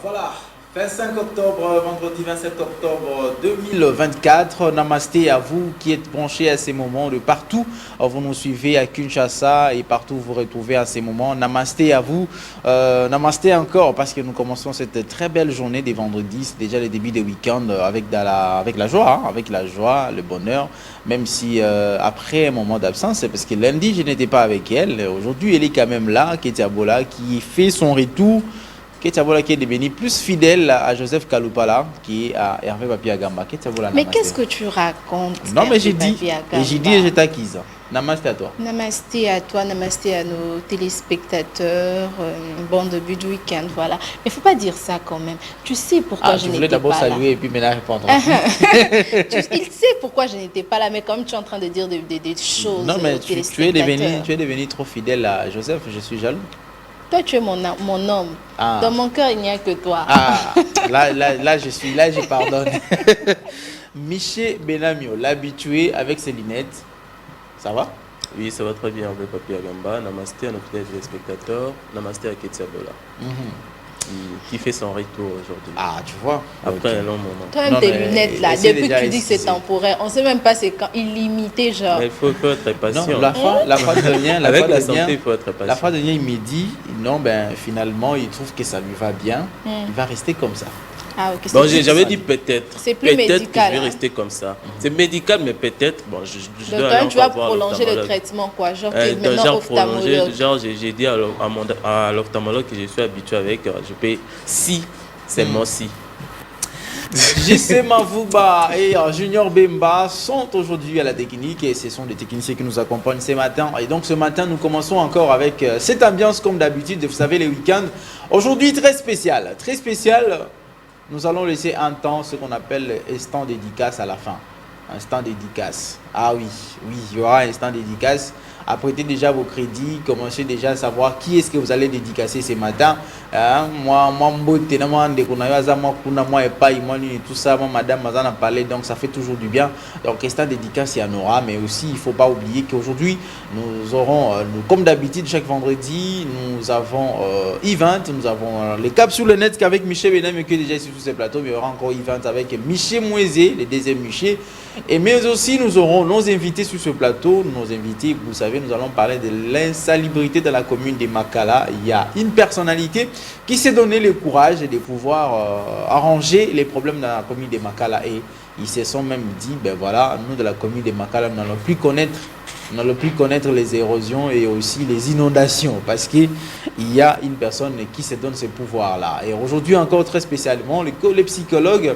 Voilà, 25 octobre, vendredi 27 octobre 2024. Namasté à vous qui êtes branchés à ces moments de partout. Vous nous suivez à Kinshasa et partout vous retrouvez à ces moments. Namasté à vous. Namasté encore parce que nous commençons cette très belle journée des vendredis. C'est déjà le début des week-ends avec la joie, avec la joie, le bonheur. Même si après un moment d'absence, c'est parce que lundi je n'étais pas avec elle. Aujourd'hui elle est quand même là, Ketia Bola, qui fait son retour. Ketia Bola qui est devenu plus fidèle à Joseph Kaloupala qui est à Hervé Papi Agamba. Mais qu'est-ce que tu racontes? Non, mais j'ai dit et je t'acquise. Namasté à toi. Namasté à toi, namasté à nos téléspectateurs. Bon début de week-end, voilà. Mais il ne faut pas dire ça quand même. Tu sais pourquoi je n'étais pas là. Je voulais d'abord saluer et puis maintenant répondre. Il sait pourquoi je n'étais pas là, mais comme tu es en train de dire des choses. Non, mais tu es devenu trop fidèle à Joseph, je suis jaloux. Toi, tu es mon homme. Ah. Dans mon cœur, il n'y a que toi. Ah, là, je pardonne. Miché Benamio, l'habitué avec ses lunettes. Ça va? Oui, ça va très bien avec Papi Agamba. Namasté à nos téléspectateurs. Namasté à Ketia Bola. Qui fait son retour aujourd'hui. Ah, tu vois. Après un long moment. Toi-même, tes lunettes là, depuis que tu dis que c'est temporaire, on ne sait même pas c'est quand illimité, genre. Mais il faut être patient. Non, la fois dernière, avec la santé, il faut être patient. La fois dernière, il me dit, non, ben finalement, il trouve que ça lui va bien. Il va rester comme ça. Ah, ok. Bon, j'avais dit peut-être. C'est plus médical. Peut-être que je vais rester comme ça. C'est médical, mais peut-être. Bon, je dois donc, tu vas prolonger le traitement, quoi. Genre, maintenant, ophtalmologue. Genre, j'ai dit à l'ophtalmologue que je suis habitué avec. Je paye si, seulement si. JC Mavouba et Junior Bemba sont aujourd'hui à la technique et ce sont des techniciens qui nous accompagnent ce matin. Et donc ce matin, nous commençons encore avec cette ambiance comme d'habitude, vous savez, les week-ends. Aujourd'hui, très spécial. Très spécial, nous allons laisser un temps, ce qu'on appelle instant dédicace à la fin. Instant dédicace. Ah oui, il y aura un instant dédicace. Apprêtez déjà vos crédits, commencez déjà à savoir qui est-ce que vous allez dédicacer ce matin. Moi, tout ça, madame Mazan a parlé, donc ça fait toujours du bien. Donc, instant dédicace, il y en aura, mais aussi, il ne faut pas oublier qu'aujourd'hui, nous aurons, comme d'habitude, chaque vendredi, nous avons event, nous avons les capsules net qu'avec Michel Benem qui est déjà ici sur ce plateau, mais il y aura encore event avec Michel Mouezé, le deuxième Michel. Et mais aussi, nous aurons nos invités sur ce plateau. Nos invités, vous savez, nous allons parler de l'insalubrité de la commune de Makala. Il y a une personnalité qui s'est donné le courage de pouvoir arranger les problèmes dans la commune de Makala. Et ils se sont même dit, ben voilà, nous de la commune de Makala, nous n'allons plus connaître les érosions et aussi les inondations. Parce qu'il y a une personne qui se donne ce pouvoir-là. Et aujourd'hui, encore très spécialement, les psychologues,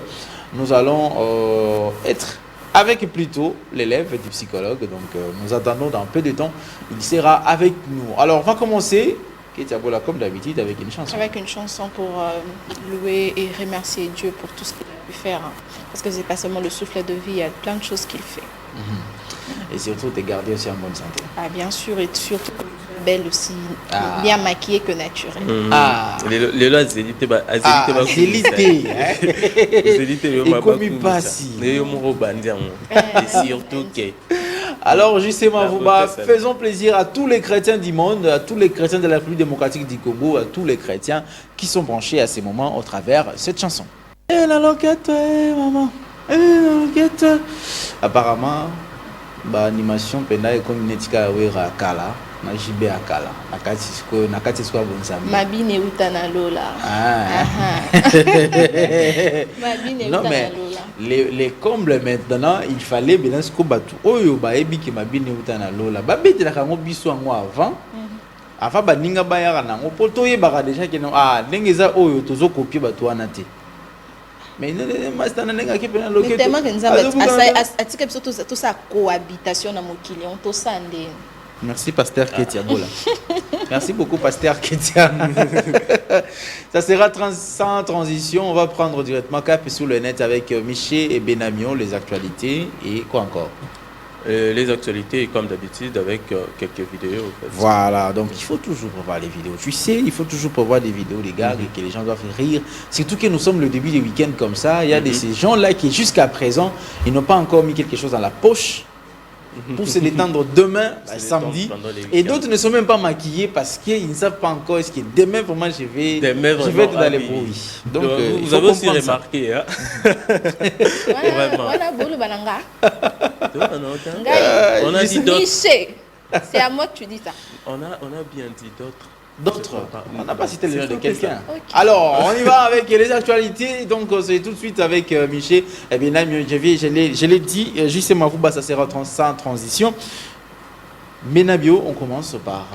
nous allons être avec plutôt l'élève du psychologue. Donc nous attendons dans peu de temps, il sera avec nous. Alors on va commencer, Ketia Bola, comme d'habitude, avec une chanson. Avec une chanson pour louer et remercier Dieu pour tout ce qu'il a pu faire. Parce que c'est pas seulement le souffle de vie, il y a plein de choses qu'il fait. Et surtout te garder aussi en bonne santé. Ah bien sûr, et surtout belle aussi, bien maquillée que naturelle. Les lois zélité et surtout que. Alors justement, faisons plaisir à tous les chrétiens du monde, à tous les chrétiens de la République démocratique du Congo, à tous les chrétiens qui sont branchés à ces moments au travers de cette chanson. Et la loquette, maman, et la loquette. Apparemment, animation pena et comme netika wera kala na jibe akala nakati sko bonzami mabine utana lola. Mabine non mais les combles maintenant il fallait bien ce ko batu oyo ba ebi ki mabine utana lola ba betela kango biso ngo avant baninga bayaka nango poto yebaka déjà que non ndenge eza oyo tozo copier batu wana te. Mais tellement que nous avons tout ça cohabitation dans mon client, tout ça. Merci Pasteur Ketia Bola. Merci beaucoup Pasteur Ketia. Ça sera sans transition. On va prendre directement cap sur le net avec Miché et Benamio, les actualités et quoi encore. Les actualités, comme d'habitude, avec quelques vidéos. En fait. Voilà, donc il faut toujours prévoir les vidéos. Tu sais, il faut toujours prévoir des vidéos, les gars, et que les gens doivent rire. Surtout que nous sommes le début des week-ends comme ça. Il y a ces gens-là qui, jusqu'à présent, ils n'ont pas encore mis quelque chose dans la poche. pour se détendre demain, samedi. Et d'autres ne sont même pas maquillés parce qu'ils ne savent pas encore est-ce que demain, vraiment, je vais être dans les bruits. Donc, vous avez aussi remarqué. Hein? Voilà, on a dit d'autres. C'est à moi que tu dis ça. On a bien dit d'autres. D'autres. On n'a pas cité le nom de quelqu'un. Okay. Alors, on y va avec les actualités. Donc, c'est tout de suite avec Michel. Eh bien, là, je l'ai dit, juste Mavouba, ça sera sans transition. Ménabio, on commence par...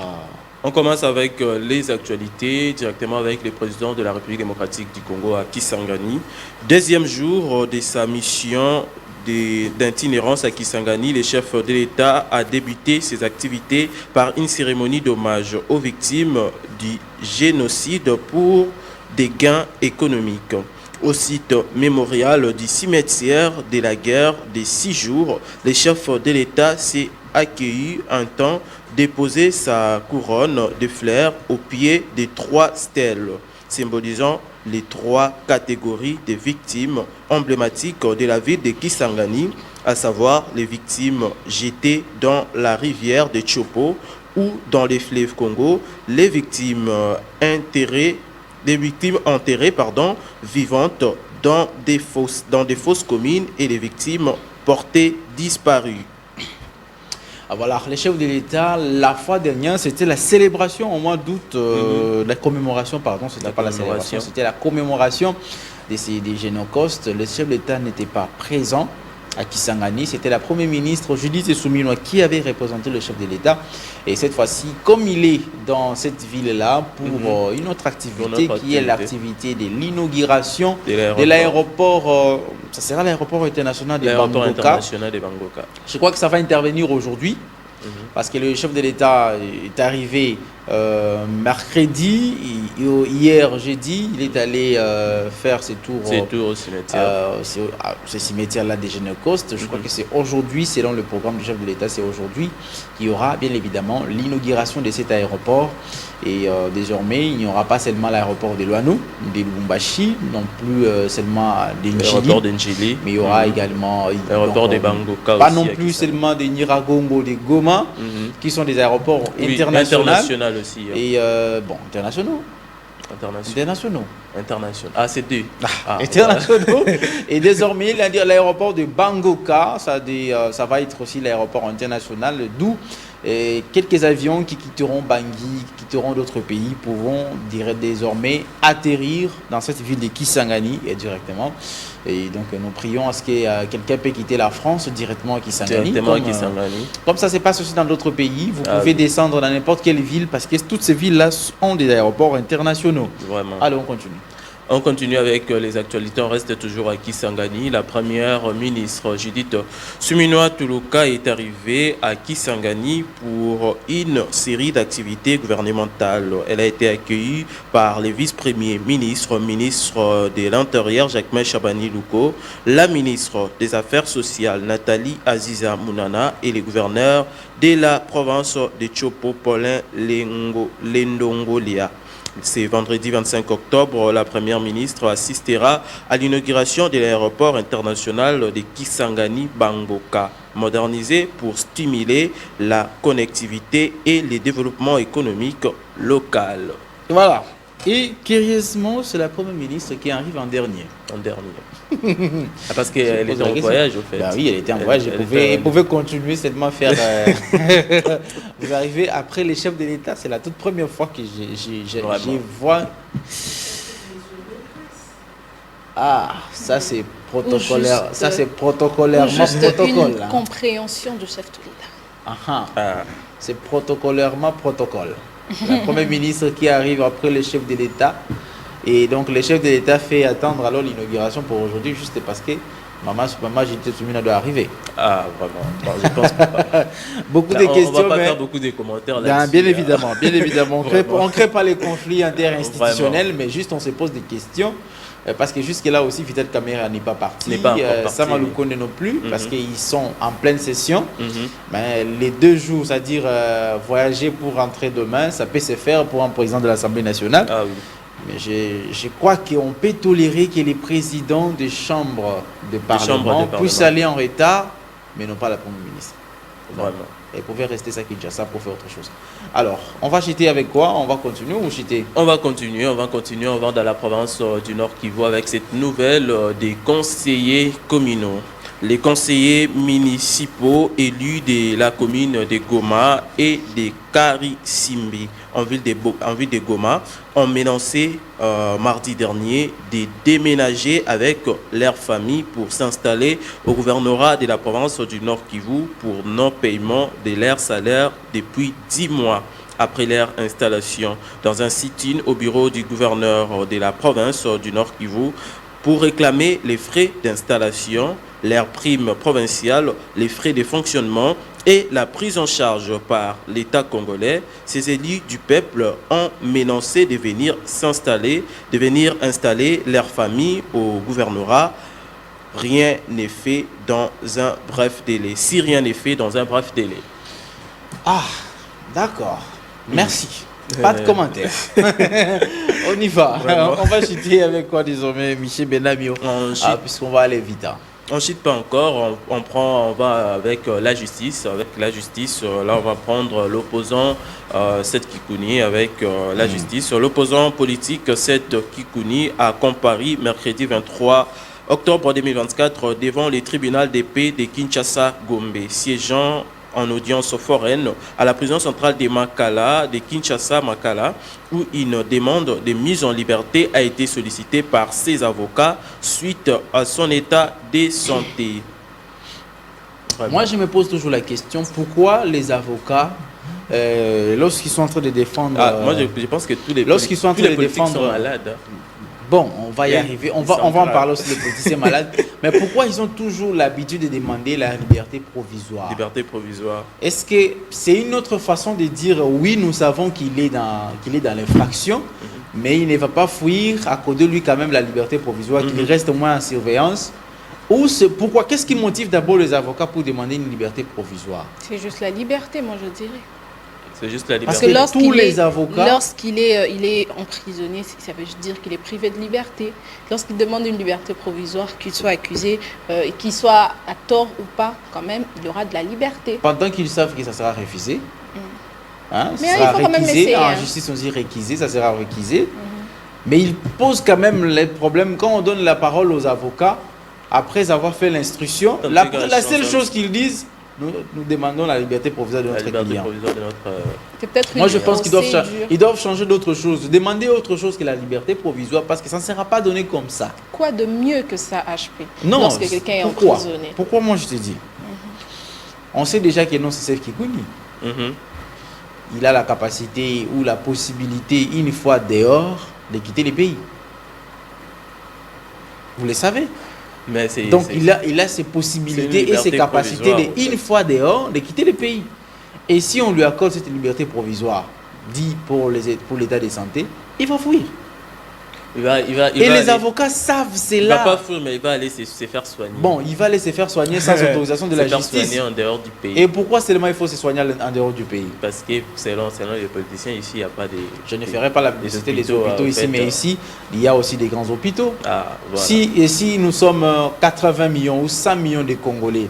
On commence avec les actualités, directement avec le président de la République démocratique du Congo à Kisangani. Deuxième jour de sa mission d'itinérance à Kisangani, le chef de l'État a débuté ses activités par une cérémonie d'hommage aux victimes du génocide pour des gains économiques. Au site mémorial du cimetière de la guerre des 6 jours, le chef de l'État s'est accueilli un temps déposer sa couronne de fleurs au pied des 3 stèles, symbolisant les 3 catégories de victimes emblématiques de la ville de Kisangani, à savoir les victimes jetées dans la rivière de Chopo ou dans les fleuves Congo, les victimes enterrées, vivantes dans des fosses communes et les victimes portées disparues. Voilà, les chefs de l'État, la fois dernière, c'était la célébration au mois d'août, la commémoration, pardon, c'était pas la célébration, c'était la commémoration des génocostes. Les chefs de l'État n'étaient pas présents à Kisangani. C'était la première ministre Judith Souminois qui avait représenté le chef de l'État. Et cette fois-ci, comme il est dans cette ville-là pour une autre activité qui est l'activité de l'inauguration de l'aéroport, ça sera l'aéroport international de Bangoka. Je crois que ça va intervenir aujourd'hui. Parce que le chef de l'État est arrivé mercredi, hier jeudi, il est allé faire ses tours au cimetière. Ce cimetière-là des Génocostes. Je crois que c'est aujourd'hui, selon le programme du chef de l'État, c'est aujourd'hui qu'il y aura bien évidemment l'inauguration de cet aéroport. Et désormais, il n'y aura pas seulement l'aéroport de Luano, de Lubumbashi, non plus seulement d'Ndjili, mais il y aura également l'aéroport de Bangoka. Pas non plus seulement de Nyiragongo, de Goma, qui sont des aéroports internationaux aussi. Et internationaux. Ah, c'est 2. Internationaux. Et désormais, l'aéroport de Bangoka, ça va être aussi l'aéroport international, d'où quelques avions qui quitteront Bangui, qui quitteront d'autres pays, pourront désormais atterrir dans cette ville de Kisangani directement. Et donc nous prions à ce que quelqu'un puisse quitter la France directement à Kisangani. Comme ça se passe aussi dans d'autres pays. Vous pouvez descendre dans n'importe quelle ville parce que toutes ces villes-là ont des aéroports internationaux. Vraiment. Allez, on continue. On continue avec les actualités. On reste toujours à Kisangani. La première ministre Judith Suminwa Tuluka est arrivée à Kisangani pour une série d'activités gouvernementales. Elle a été accueillie par les vice-premiers ministres, ministre de l'Intérieur Jacquemain Chabani Louko, la ministre des Affaires sociales Nathalie Aziza Mounana et les gouverneurs de la province de Chopo Paulin Lendongolia. C'est vendredi 25 octobre, la première ministre assistera à l'inauguration de l'aéroport international de Kisangani Bangoka, modernisé pour stimuler la connectivité et le développement économique local. Voilà. Et curieusement, c'est la première ministre qui arrive en dernier. Parce qu'elle était en voyage, au fait. Bah oui, elle était en voyage. Elle pouvait continuer seulement faire... Vous arrivez après les chefs de l'État, c'est la toute première fois que je vois... Ah, ça c'est protocolaire. Ça c'est protocolairement protocole. Une compréhension du chef de l'État. C'est protocolairement protocole. La première ministre qui arrive après le chef de l'État. Et donc le chef de l'État fait attendre alors l'inauguration pour aujourd'hui juste parce que Maman Judith Souminois doit arriver. Ah, vraiment. Non, je pense pas. Beaucoup de questions. On va pas faire beaucoup de commentaires là-dessus. Bien évidemment. On ne crée pas les conflits interinstitutionnels, mais juste on se pose des questions. Parce que jusque-là aussi, Vital Caméra n'est pas parti. Samalou Kone non plus, parce qu'ils sont en pleine session. Mais les 2 jours, c'est-à-dire voyager pour rentrer demain, ça peut se faire pour un président de l'Assemblée nationale. Ah oui. Mais je crois qu'on peut tolérer que les présidents des chambres de parlement puissent aller en retard, mais non pas la première ministre. Vraiment. Et pouvait rester ça Kinshasa pour faire autre chose. Alors, on va chiter avec quoi? On va continuer ou chiter? On va continuer dans la province du Nord Kivu avec cette nouvelle des conseillers communaux. Les conseillers municipaux élus de la commune de Goma et de Karisimbi en ville de Goma ont menacé mardi dernier de déménager avec leur famille pour s'installer au gouvernorat de la province du Nord Kivu pour non-paiement de leur salaire depuis 10 mois après leur installation dans un sit-in au bureau du gouverneur de la province du Nord Kivu pour réclamer les frais d'installation, leurs primes provinciales, les frais de fonctionnement et la prise en charge par l'État congolais. Ces élus du peuple ont menacé de venir installer leur famille au gouvernorat. Rien n'est fait dans un bref délai. Si rien n'est fait dans un bref délai. Ah, d'accord. Merci. Pas de commentaire. On y va. Vraiment. On va chuter avec quoi désormais, Michel Benamio, puisqu'on va aller vite. On ne chute pas encore, on va avec la justice. Avec la justice, là on va prendre l'opposant Seth Kikouni avec la justice. L'opposant politique Seth Kikouni a comparé mercredi 23 octobre 2024 devant le tribunal de paix de Kinshasa-Gombe, siégeant en audience foraine à la prison centrale de Makala, de Kinshasa-Makala, où une demande de mise en liberté a été sollicitée par ses avocats suite à son état de santé. Vraiment. Moi, je me pose toujours la question, pourquoi les avocats, lorsqu'ils sont en train de défendre... moi, je pense que tous les lorsqu'ils sont en train de défendre, sont malades. Bon, on va y arriver. On va en parler aussi des politiciens malades. Mais pourquoi ils ont toujours l'habitude de demander la liberté provisoire? Liberté provisoire. Est-ce que c'est une autre façon de dire oui, nous savons qu'il est dans l'infraction, mais il ne va pas fuir, accorder lui quand même la liberté provisoire, qu'il reste au moins en surveillance? Ou c'est pourquoi? Qu'est-ce qui motive d'abord les avocats pour demander une liberté provisoire? C'est juste la liberté, moi je dirais. C'est juste la liberté. Parce que tous les avocats, lorsqu'il est emprisonné, ça veut dire qu'il est privé de liberté. Lorsqu'il demande une liberté provisoire, qu'il soit accusé, qu'il soit à tort ou pas, quand même, il aura de la liberté. Pendant qu'ils savent que ça sera refusé, mais ça sera réquisé, en justice on dit réquisé, ça sera réquisé. Mais il pose quand même les problèmes quand on donne la parole aux avocats après avoir fait l'instruction. La seule chose qu'ils disent, nous demandons la liberté provisoire de notre client. Moi, je pense qu'ils doivent changer d'autre chose. Demander autre chose que la liberté provisoire parce que ça ne sera pas donné comme ça. Quoi de mieux que ça, HP? Non, lorsque quelqu'un est emprisonné. Pourquoi moi je te dis? On sait déjà que non, c'est Seth Kikouni. Il a la capacité ou la possibilité, une fois dehors, de quitter le pays. Vous le savez? Donc il a ses possibilités et ses capacités de, une fois dehors, de quitter le pays. Et si on lui accorde cette liberté provisoire, dit pour l'état de santé, il va fuir. Les avocats savent cela. Il ne va pas fuir, mais il va aller se faire soigner. Bon, il va aller se faire soigner sans autorisation de la justice. Se faire soigner en dehors du pays. Et pourquoi seulement il faut se soigner en dehors du pays? Parce que selon les politiciens, ici, il n'y a pas de... Je ne ferai pas la publicité des hôpitaux ici, mais ici, il y a aussi des grands hôpitaux. Voilà. Si nous sommes 80 millions ou 100 millions de Congolais,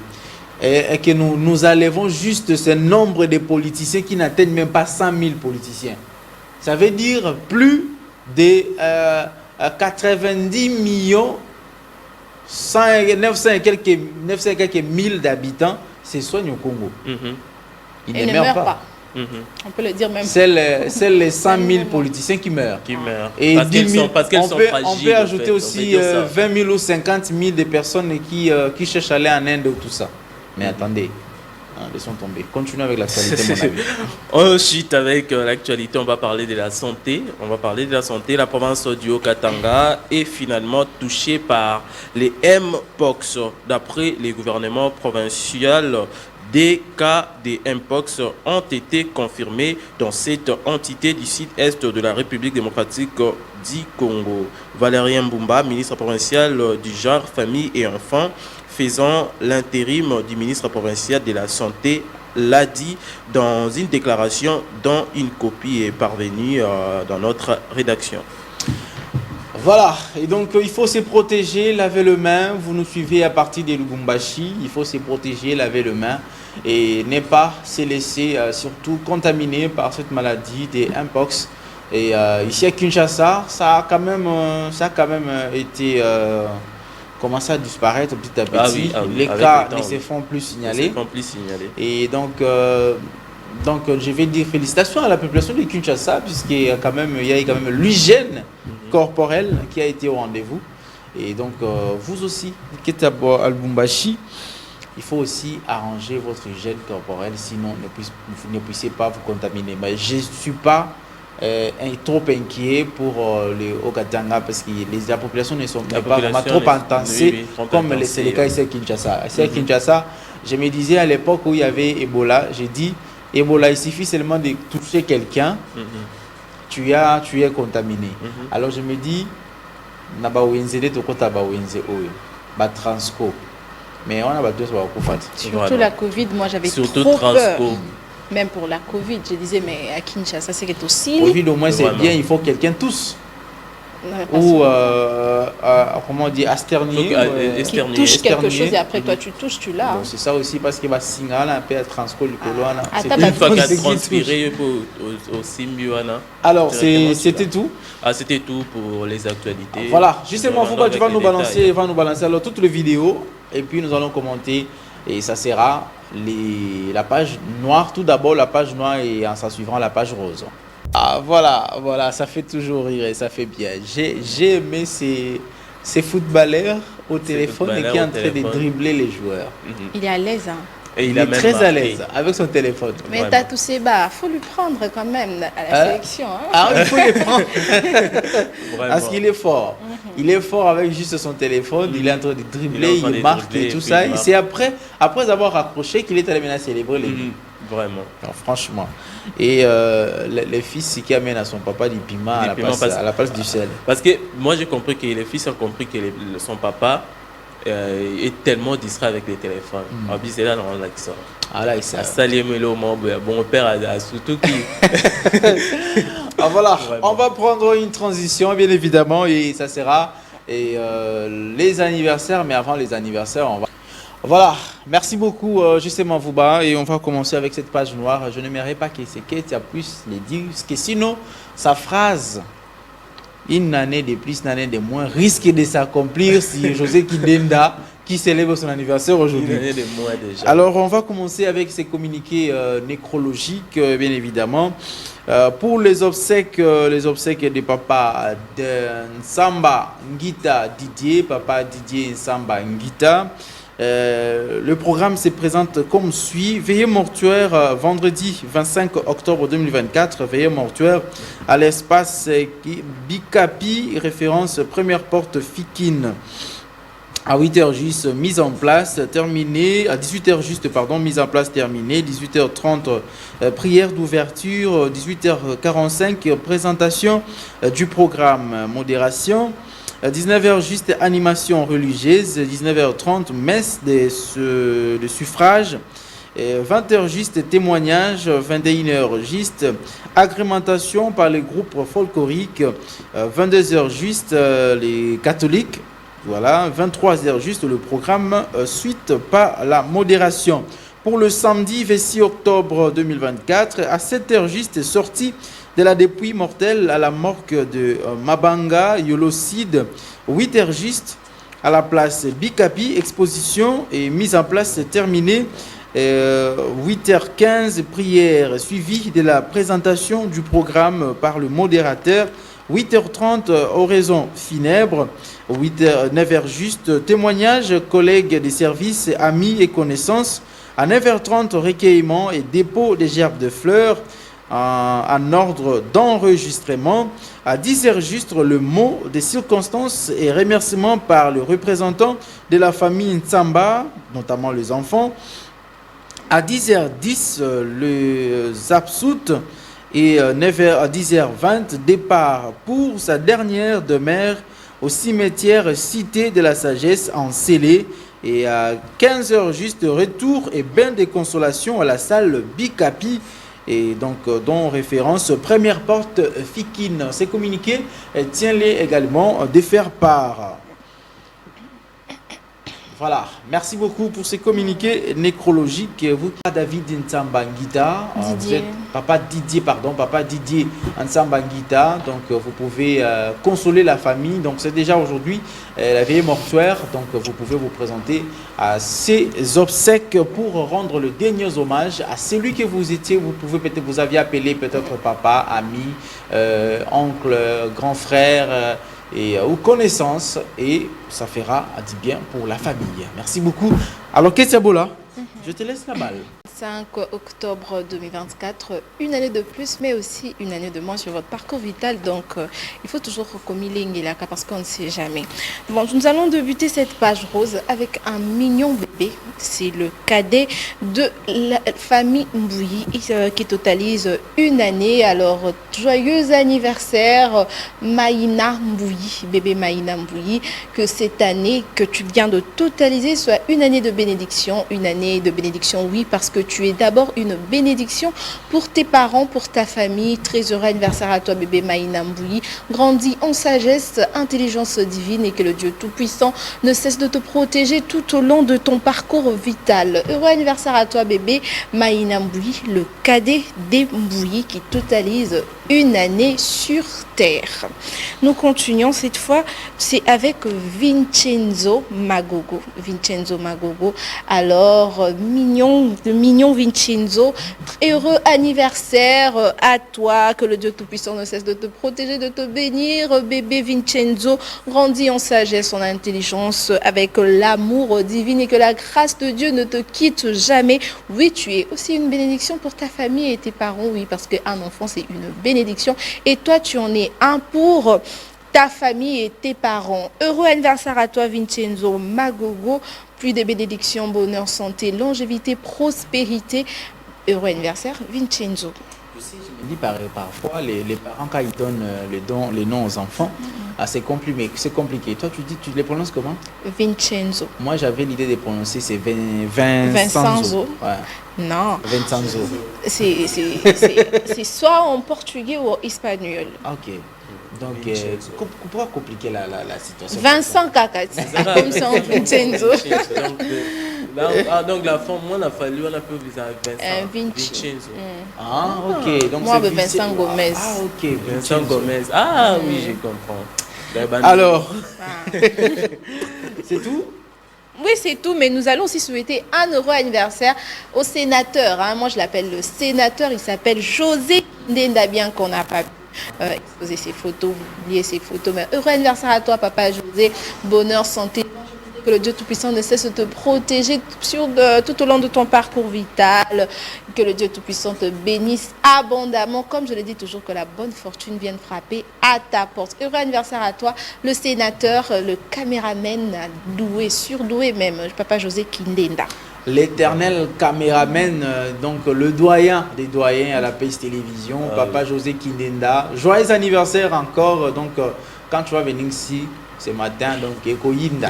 et que nous enlevons juste ce nombre de politiciens qui n'atteignent même pas 100 000 politiciens, ça veut dire plus de 90 millions 900 et quelques mille d'habitants se soignent au Congo. Ils ne meurent pas. On peut le dire même. C'est les 100 000 politiciens qui meurent. Et parce qu'elles sont fragiles. On peut ajouter aussi 20 000 ou 50 000 de personnes qui cherchent à aller en Inde ou tout ça. Mais attendez. Laissons tomber. Continuons avec l'actualité, mon ami. On chute avec l'actualité. On va parler de la santé. La province du Haut-Katanga est finalement touchée par les Mpox. D'après les gouvernements provinciaux, des cas de Mpox ont été confirmés dans cette entité du sud-est de la République démocratique du Congo. Valérien Mbumba, ministre provincial du genre, famille et enfants, faisant l'intérim du ministre provincial de la Santé, l'a dit dans une déclaration dont une copie est parvenue dans notre rédaction. Voilà, et donc il faut se protéger, laver les mains. Vous nous suivez à partir de Lubumbashi, il faut se protéger, laver les mains et ne pas se laisser surtout contaminer par cette maladie des mpox. Et ici à Kinshasa, ça a quand même été commencé à disparaître petit à petit. Les cas ne se font plus signaler. Et donc je vais dire félicitations à la population de Kinshasa, puisqu'il y a quand même l'hygiène corporelle qui a été au rendez-vous. Et donc, vous aussi, qui êtes à Lubumbashi, il faut aussi arranger votre hygiène corporelle, sinon vous ne puissiez pas vous contaminer. Mais je ne suis pas trop inquiet pour les Okatanga, parce que la population ne sont pas vraiment trop intensée, comme c'est le cas ici à Kinshasa. Ici à Kinshasa, je me disais à l'époque où il y avait Ebola, j'ai dit, Ebola, il suffit seulement de toucher quelqu'un, tu es contaminé. Alors je me dis, transco. Mais on a pas deux surtout la Covid, moi j'avais trop peur. Même pour la Covid, je disais, mais à Kinshasa, c'est aussi. Covid, au moins, c'est bien, il faut quelqu'un tousse. Ou, comment on dit, asternier. Qui touche quelque chose et après toi tu touches, tu l'as. C'est ça aussi, parce qu'il va signaler un peu à transco du colon. Une fois qu'à transpirer au Simbiwana. Alors, c'était tout. C'était tout pour les actualités. Voilà, justement, tu vas nous balancer alors toutes les vidéos et puis nous allons commenter. Et ça sera la page noire, tout d'abord la page noire et en s'en suivant la page rose. Ah voilà, ça fait toujours rire et ça fait bien. J'ai aimé ces footballeurs au téléphone et qui est en train de dribbler les joueurs. Il est à l'aise, hein. Et il est très à l'aise avec son téléphone. Mais t'as tous ces bas, il faut lui prendre quand même à la sélection. Hein. Ah, il faut les prendre. Parce qu'il est fort. Il est fort avec juste son téléphone, il est en train de dribbler, il marque et tout ça. Et c'est après avoir raccroché qu'il est allé maintenant célébrer les buts. Vraiment. Alors, franchement. Et les fils qui amènent à son papa du piment à la place du sel. Parce que moi j'ai compris que les fils ont compris que son papa est tellement distrait avec les téléphones. En plus, c'est là dans l'accent. Ah là, il s'est. Mon père a surtout qui. Ah voilà, on va prendre une transition, bien évidemment, et ça sera les anniversaires. Mais avant les anniversaires, on va. Voilà, merci beaucoup, justement, Vouba. Et on va commencer avec cette page noire. Je n'aimerais pas que Ketia puisse les dire, parce que sinon, sa phrase. Une année de plus, une année de moins, risque de s'accomplir si José Kidenda, qui célèbre son anniversaire aujourd'hui. Une année de moins déjà. Alors, on va commencer avec ces communiqués nécrologiques, bien évidemment. Pour les obsèques de papa Nsamba Ngita Didier, papa Didier Nsamba Ngita. Le programme se présente comme suit. Veillée mortuaire vendredi 25 octobre 2024. Veillée mortuaire à l'espace Bikapi, référence première porte Fikine. À 8h juste, mise en place, terminée. À 18h juste, mise en place, terminée. 18h30, prière d'ouverture. 18h45, présentation du programme. Modération. 19h juste, animation religieuse. 19h30, messe de suffrage. 20h juste, témoignage. 21h juste, agrémentation par les groupes folkloriques. 22h juste, les catholiques. Voilà, 23h juste, le programme suite par la modération. Pour le samedi 26 octobre 2024, à 7h juste, sortie de la dépouille mortelle à la morgue de Mabanga, Yolocide. 8h juste, à la place Bikapi, exposition et mise en place terminée. 8h15, prière suivie de la présentation du programme par le modérateur. 8h30, oraison funèbre. 9h juste, témoignage, collègues des services, amis et connaissances. À 9h30, recueillement et dépôt des gerbes de fleurs en ordre d'enregistrement. À 10h juste, le mot des circonstances et remerciements par le représentant de la famille Nsamba, notamment les enfants. À 10h10, le Zapsout. Et 9h à 10h20, départ pour sa dernière demeure au cimetière Cité de la Sagesse en Célé. Et à 15h juste, retour et bain de consolation à la salle Bikapi. et donc dont référence première porte Fikine. Ces communiqués, tiens-les également de faire part. Voilà, merci beaucoup pour ces communiqués nécrologiques. Vous, David Nsambangita, vous êtes papa Didier Nsambangita, donc vous pouvez consoler la famille. Donc c'est déjà aujourd'hui la veillée mortuaire, donc vous pouvez vous présenter à ces obsèques pour rendre le dernier hommage à celui que vous étiez. Vous pouvez peut-être, vous aviez appelé peut-être papa, ami, oncle, grand frère. Et aux connaissances, et ça fera du bien pour la famille. Merci beaucoup. Alors, Ketiabola, je te laisse la balle. 5 octobre 2024, une année de plus, mais aussi une année de moins sur votre parcours vital. Donc, il faut toujours recommiler Ngilaka parce qu'on ne sait jamais. Bon, nous allons débuter cette page rose avec un mignon bébé. C'est le cadet de la famille Mbouyi qui totalise une année. Alors, joyeux anniversaire Maïna Mbouyi, bébé Maïna Mbouyi, que cette année que tu viens de totaliser soit une année de bénédiction. Une année de bénédiction, oui, parce que tu es d'abord une bénédiction pour tes parents, pour ta famille. Très heureux anniversaire à toi, bébé Maïna Mbouyi. Grandis en sagesse, intelligence divine et que le Dieu Tout-Puissant ne cesse de te protéger tout au long de ton parcours vital. Heureux anniversaire à toi, bébé Maïna Mbouyi, le cadet des Mbouyi qui totalise une année sur terre. Nous continuons cette fois, c'est avec Vincenzo Magogo. Vincenzo Magogo. Alors, mignon Vincenzo, très heureux anniversaire à toi, que le Dieu Tout-Puissant ne cesse de te protéger, de te bénir, bébé Vincenzo, grandis en sagesse, en intelligence, avec l'amour divin et que la grâce de Dieu ne te quitte jamais. Oui, tu es aussi une bénédiction pour ta famille et tes parents, oui, parce qu'un enfant, c'est une bénédiction et toi, tu en es un pour ta famille et tes parents. Heureux anniversaire à toi, Vincenzo Magogo. Plus de bénédictions, bonheur, santé, longévité, prospérité. Heureux anniversaire, Vincenzo. Je sais, je me dis parfois, les parents, quand ils donnent les noms aux enfants, c'est compliqué. Toi, tu les prononces comment? Vincenzo. Moi, j'avais l'idée de prononcer, c'est Vincenzo. Ouais. Non. Vincenzo. C'est soit en portugais ou en espagnol. Ok. Donc, pourquoi compliquer la situation? Vincent Kakati, comme ça, Vincenzo. Donc, la forme, moi, on a peu Vincenzo. Ah, ok. Donc, moi, Vincent Gomez. Ah, ok. Vincent Gomez. Ah, oui, je comprends. Alors, c'est tout? Oui, c'est tout, mais nous allons aussi souhaiter un heureux anniversaire au sénateur. Moi, je l'appelle le sénateur. Il s'appelle José Ndenda, bien qu'on n'a pas pu exposer ses photos, oublier ses photos. Mais heureux anniversaire à toi, papa José. Bonheur, santé. Que le Dieu Tout-Puissant ne cesse de te protéger tout au long de ton parcours vital. Que le Dieu Tout-Puissant te bénisse abondamment. Comme je le dis toujours, que la bonne fortune vienne frapper à ta porte. Heureux anniversaire à toi, le sénateur, le caméraman doué, surdoué même, papa José Kindenda. L'éternel caméraman, donc le doyen des doyens à la Pays Télévision, papa José Kindenda. Joyeux anniversaire encore. Donc, quand tu vas venir ici, ce matin, donc Eko Yinda.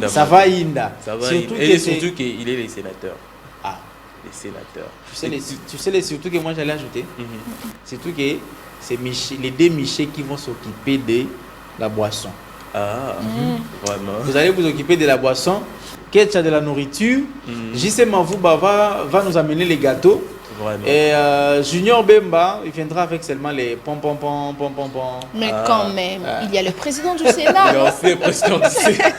Ça va Yinda. Ça va surtout et surtout qu'il est les sénateurs. Ah, les sénateurs. Tu sais surtout que moi j'allais ajouter. Surtout que c'est les deux Michel qui vont s'occuper de la boisson. Ah, vraiment. Vous allez vous occuper de la boisson. Ketcha de la nourriture. JC Mavouba va nous amener les gâteaux. Vraiment. Et Junior Bemba, il viendra avec seulement les pom. Mais quand même, il y a le président du Sénat. Il y a aussi le président du Sénat.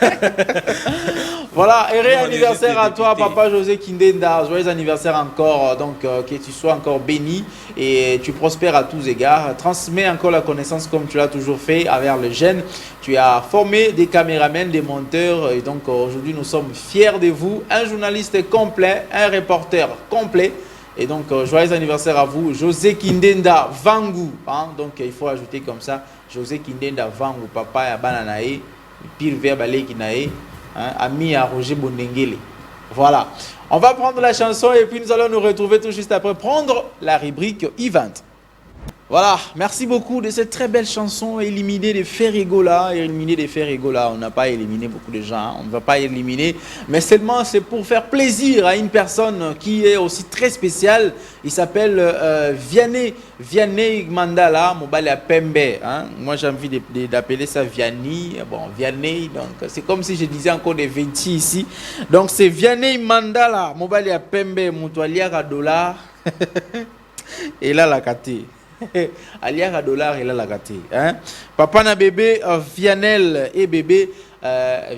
Voilà, heureux anniversaire à toi, papa José Kindenda. Joyeux anniversaire encore. Donc, que tu sois encore béni et tu prospères à tous égards. Transmets encore la connaissance comme tu l'as toujours fait avec le jeune. Tu as formé des caméramans, des monteurs. Et donc, aujourd'hui, nous sommes fiers de vous. Un journaliste complet, un reporter complet. Et donc, joyeux anniversaire à vous, José Kindenda Vangu. Donc, il faut ajouter comme ça, José Kindenda Vangu, papa ya Bananae, pire verbe Kinae, ami à Roger Bondengele. Voilà. On va prendre la chanson et puis nous allons nous retrouver tout juste après prendre la rubrique Event. Voilà, merci beaucoup de cette très belle chanson, éliminer des faits rigola, éliminer des faits rigola. On n'a pas éliminé beaucoup de gens, hein. On ne va pas éliminer, mais seulement c'est pour faire plaisir à une personne qui est aussi très spéciale. Il s'appelle Vianney Mandala, Mobile à Pembe. Hein. Moi j'ai envie d'appeler ça Vianney. Bon, Vianney, donc c'est comme si je disais encore des 20 ici. Donc c'est Vianney Mandala, Mobile à Pembe, Moutoualiaka dollar. Et là la caté. Aliara dollar et là la gâté. Hein? Papa na bébé Vianel et bébé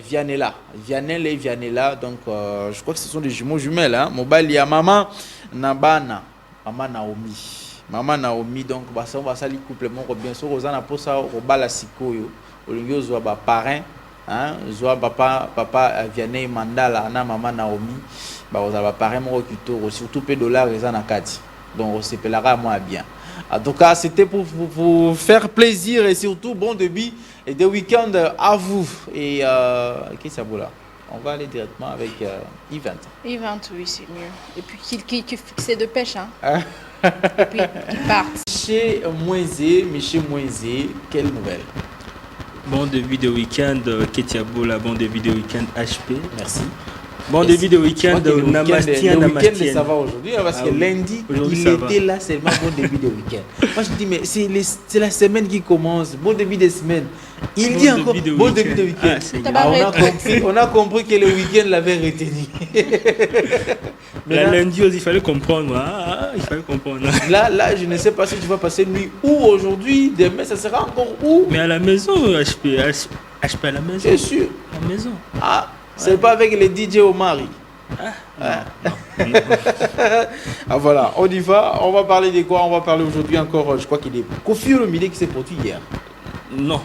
Vianella. Vianel et Vianella. Donc je crois que ce sont des jumeaux jumelles. Hein? Mobile ya maman Nabana. Maman Naomi. Maman Naomi. Donc on va salir couple. Bien sûr, Rosanna pour ça au bala sikoyo. Olingio zoa ba parrain. Hein? Zoa papa Vianney Mandala na maman Naomi. Bah on va parrain mon recruteur. Surtout peu dollars et na kati. Donc on s'appellera moi bien. En tout cas, c'était pour vous faire plaisir et surtout bon début et des week-ends à vous. Et qu'est-ce que ça vaut là? On va aller directement avec Event. Event, oui, c'est mieux. Et puis qui fixe de pêche, hein. Et puis qui part. Chez Moïse, quelle nouvelle? Bon début de week-end, Ketiabola, bon début de week-end HP. Merci. Bon début de week-end, Namastien. Le week-end, ça va aujourd'hui, parce que lundi, il était là seulement bon début de week-end. Moi, je dis, mais c'est la semaine qui commence, bon début de semaine. Il dit encore bon début de week-end. On a compris que le week-end l'avait retenu. La lundi, il fallait comprendre. Il fallait comprendre. Là, je ne sais pas si tu vas passer nuit ou aujourd'hui, demain, ça sera encore où? Mais à la maison, HP à la maison. C'est sûr. À la maison. Ah. C'est pas avec les DJ Omari. Ah voilà, on y va. On va parler de quoi? On va parler aujourd'hui encore, je crois qu'il est Koffi Olomide qui s'est produit hier. Non,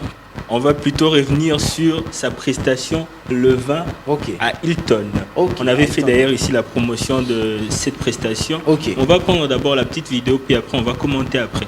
on va plutôt revenir sur sa prestation le 20 à Hilton. On avait fait d'ailleurs ici la promotion de cette prestation. On va prendre d'abord la petite vidéo, puis après on va commenter après.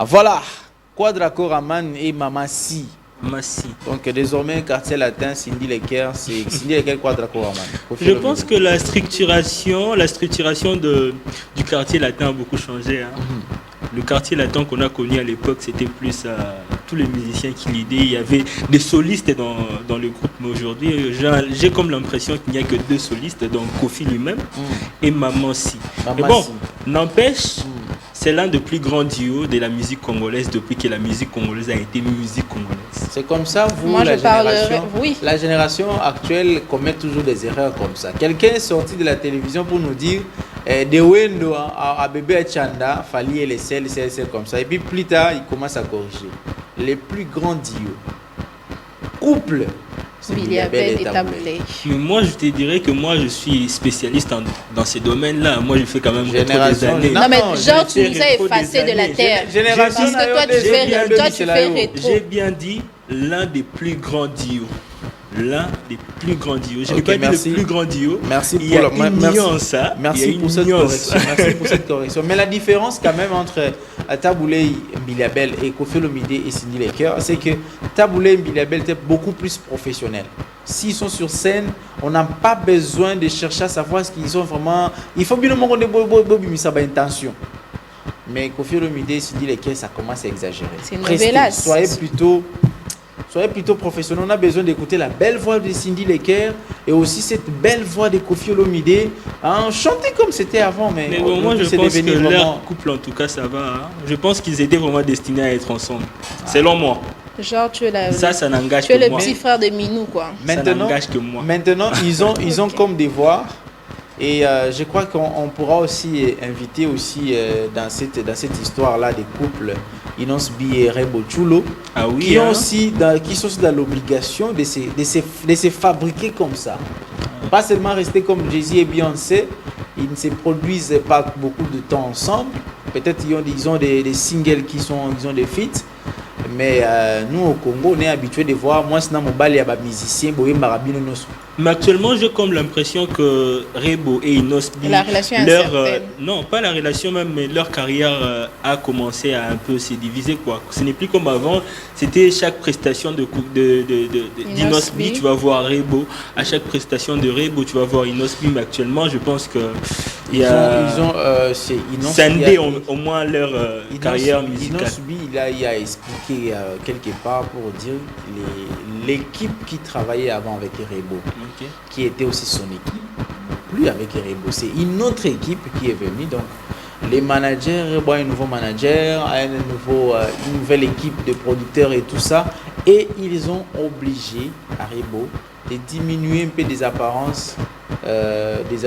Voilà, Quadracoraman et Mamassi. Massi. Donc désormais, quartier latin, Cindy Lecker, c'est Cindy Lecker Quadracoraman. Je pense que la structuration du quartier latin a beaucoup changé. Hein. Le quartier latin qu'on a connu à l'époque, c'était plus tous les musiciens qui l'aidaient. Il y avait des solistes dans le groupe. Mais aujourd'hui, j'ai comme l'impression qu'il n'y a que deux solistes, donc Koffi lui-même et Mamassi. Mais bon, n'empêche, c'est l'un des plus grands duos de la musique congolaise depuis que la musique congolaise a été musique congolaise. C'est comme ça, vous, moi, la génération actuelle commet toujours des erreurs comme ça. Quelqu'un est sorti de la télévision pour nous dire de Wendo à Bébé Chanda, Fali et les sels, c'est comme ça. Et puis plus tard, il commence à corriger. Les plus grands duos, couple c'est Biliabel et Taboulé. Taboulé. Mais moi, je te dirais que moi, je suis spécialiste dans ces domaines-là. Moi, je fais quand même rétro des Génération, années. Non, mais non, genre, j'ai tu nous as rétro des effacé de la années. terre. Génération Parce que toi, tu J'ai bien fais dit, rétro. J'ai bien dit l'un des plus grands duos. L'un des plus grands duos. Je n'ai Ok, pas merci. dit le plus grand duo. Merci Il y a pour la- une merci. nuance, hein. Il y a Merci une pour cette nuance. correction. Merci pour cette correction. Mais la différence quand même entre Taboulé Biliabel et Koffi Olomide et Cindy Lecker, c'est que Taboulé Biliabel étaient beaucoup plus professionnels. S'ils sont sur scène, on n'a pas besoin de chercher à savoir ce qu'ils sont vraiment. Il faut bien qu'on ait ça intention. Mais Koffi Olomide et Cindy Lecker, ça commence à exagérer. C'est une Restez, novellasse. Soyez plutôt professionnels. On a besoin d'écouter la belle voix de Cindy Lecker et aussi cette belle voix de Koffi Olomide. Hein, chanter comme c'était avant, mais Mais bon, moi, je c'est pense que devenu leur vraiment. couple, en tout cas, ça va. Hein. Je pense qu'ils étaient vraiment destinés à être ensemble. Selon moi. Genre, tu es, Ça n'engage tu es que le moi. petit frère de Minou, quoi. Ça n'engage que moi. Maintenant, ils ont comme des voix. Et je crois qu'on pourra aussi inviter aussi dans cette histoire-là des couples Inos Bi et Rebo Chulo Ah oui, qui, hein. qui sont aussi dans l'obligation de se fabriquer comme ça. Pas seulement rester comme Jay-Z et Beyoncé, ils ne se produisent pas beaucoup de temps ensemble. Peut-être ils ont des singles ils ont des feats. Mais nous au Congo, on est habitué de voir, moi, c'est dans mon bal, il y a des musiciens, Mais actuellement, j'ai comme l'impression que Rebo et Inos B, La relation est incertaine. non, pas la relation même, mais leur carrière a commencé à un peu se diviser, quoi. Ce n'est plus comme avant. C'était chaque prestation d'Inos B, tu vas voir Rebo. À chaque prestation de Rebo, tu vas voir Inos B. Mais actuellement, je pense que il y a c'est Inos scindé au moins leur carrière musicale. Inos B, il a expliqué quelque part pour dire l'équipe qui travaillait avant avec Rebo, Ok. qui était aussi son équipe, plus avec Rebo, c'est une autre équipe qui est venue. Donc les managers, Rebo a un nouveau manager, une nouvelle équipe de producteurs et tout ça, et ils ont obligé à Rebo de diminuer un peu des apparences, des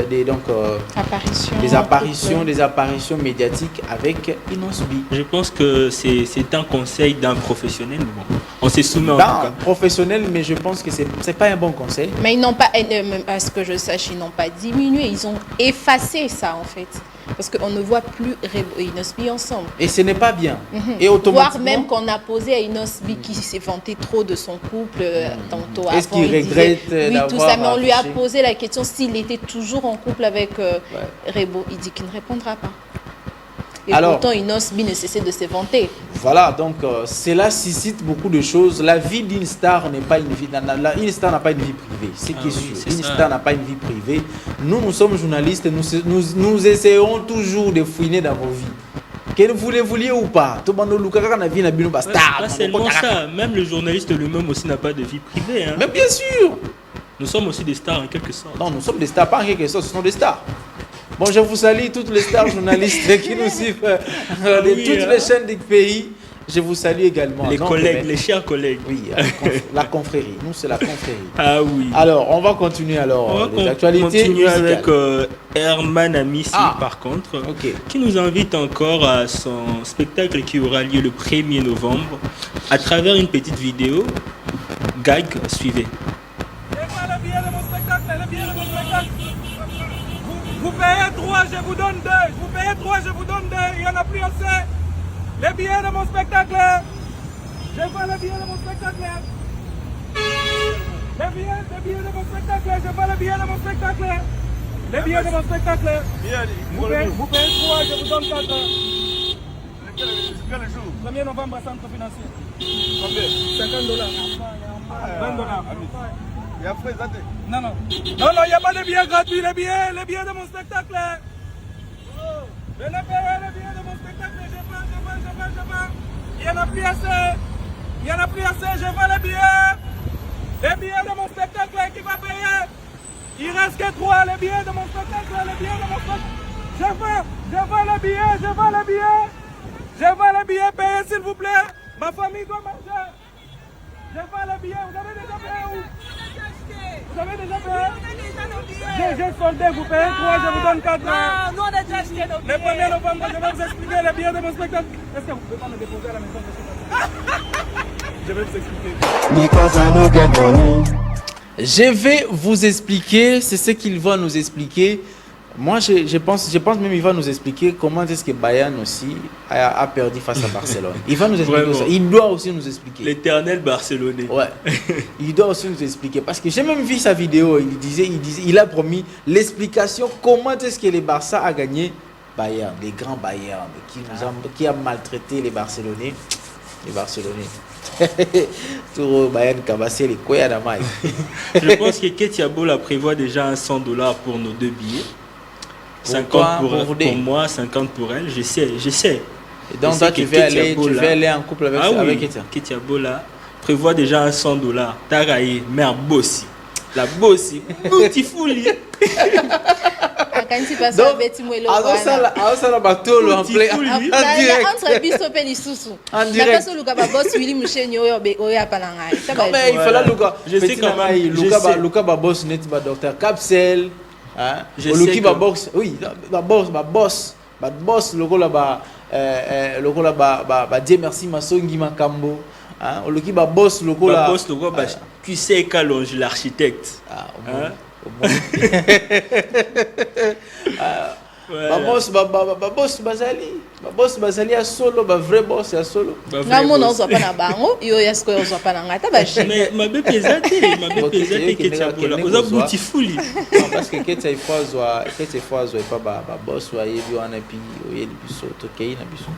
apparitions médiatiques avec Inos B. Je pense que c'est un conseil d'un professionnel. Mais bon, on s'est soumis en tout Dans cas. professionnel, mais je pense que c'est pas un bon conseil. Mais ils n'ont pas, à ce que je sache, ils n'ont pas diminué, ils ont effacé ça en fait. Parce qu'on ne voit plus Rebo et Inos B ensemble. Et ce n'est pas bien. Et Voire automatiquement, même qu'on a posé à Inos B qui s'est vanté trop de son couple tantôt Est-ce avant. qu'il il disait, regrette oui, tout d'avoir ça, mais on lui a affiché posé la question s'il était toujours en couple avec Rebo. Il dit qu'il ne répondra pas. Et Alors, pourtant, Inos B ne cessait de se vanter. voilà, donc cela suscite beaucoup de choses. La vie d'une star n'est pas une vie. Une star n'a pas une vie privée. C'est qui est oui, sûr. c'est Une ça. star n'a pas une vie privée. Nous sommes journalistes. Nous essayons toujours de fouiner dans vos vies. Que vous le vouliez ou pas. Tout le monde a vie, Ouais, c'est pas seulement ça, même le journaliste lui-même aussi n'a pas de vie privée. Hein. Mais bien sûr. Nous sommes aussi des stars en quelque sorte. Non, nous sommes des stars, pas en quelque sorte, ce sont des stars. Bon, je vous salue toutes les stars journalistes qui nous suivent de Oui, toutes hein. les chaînes du pays. Je vous salue également. Les Donc, collègues, mais- les chers collègues. Oui, la confrérie. Nous, c'est la confrérie. Ah oui. Alors, on va continuer On alors va les actualités continuer musicales. avec Herman Amissi, Ah. par contre, Ok. qui nous invite encore à son spectacle qui aura lieu le 1er novembre à travers une petite vidéo. Gag, suivez. C'est pas le billet de mon spectacle, le billet de mon spectacle. Vous payez 3, je vous donne 2. Vous payez 3, je vous donne 2. Il n'y en a plus assez. Les billets de mon spectacle. Je veux le billet de mon spectacle. Les billets de mon spectacle. Je veux le billet de mon spectacle. Les billets de mon spectacle. Vous payez 3, je vous donne 4. Quel jour? 1er novembre, centre financier. Combien? 50 $. 20 $. Il y a frais, non, non. Non, non, il n'y a pas de billets gratuits, les billets de mon spectacle. Venez payer les billets de mon spectacle, je vends. Il n'y en a plus assez. Il n'y en a plus assez, je vends les billets. Les billets de mon spectacle, qui va payer? Il reste que 3, les billets de mon spectacle, les billets de mon spectacle. Je vends les billets, je vends les billets. Je vends les billets, payez s'il vous plaît. Ma famille doit manger. Je vends les billets, vous avez déjà payé où? Vous avez déjà payé? J'ai soldé, vous payez 3, je vous donne 4. Non, nous on a déjà acheté nos Le 1er novembre, je vais vous expliquer les billets de mon spectacle. Est-ce que vous pouvez pas me déposer à la maison, monsieur? Je vais vous expliquer. Because I no get money, Je vais vous expliquer, c'est ce qu'il va nous expliquer. Moi, je pense même qu'il va nous expliquer comment est-ce que Bayern aussi a perdu face à Barcelone. Il va nous expliquer ça. Il doit aussi nous expliquer. L'éternel Barcelonais. Ouais. Il doit aussi nous expliquer. Parce que j'ai même vu sa vidéo. Il a promis l'explication comment est-ce que le Barça a gagné Bayern, les grands Bayern, qui a maltraité les Barcelonais. Les Barcelonais. Tout Bayern cabassé les couilles à la maille. Je pense que Ketia Bola prévoit déjà un $100 pour nos 2 billets. 50 pour moi, 50 pour elle. Je sais. Et donc toi, tu veux aller en couple avec Ketia. Ketia Bola prévoit déjà un $100. Taraye, mère Bossi. La Bossi. Beautiful. Quand tu passes à Betty Mouelo, ça bateau en plein entre biso pe lisusu. En direct. Na Luka ba boss Willy Mouchenyo oya palanga. Mais il fallait Luka. Je sais quand même. Luka ba boss net ba docteur Capsel. Hein? Luki ba boss. Oui, ba boss lokola ba Dieu merci Masongi Makambo. Hein? Luki ba boss lokola. Ba boss lokola qui sait Kalonge l'architecte. Ah, boss bazali a solo ba vrai boss ya solo ngamo na zo pa na bango yo yasko yo zo pa na ngata ba je mais ma be pesate Ketia Bola oza beautiful parce que Ketia ifo pas ba boss wa yebi wana pi oyeli biso to kei na biso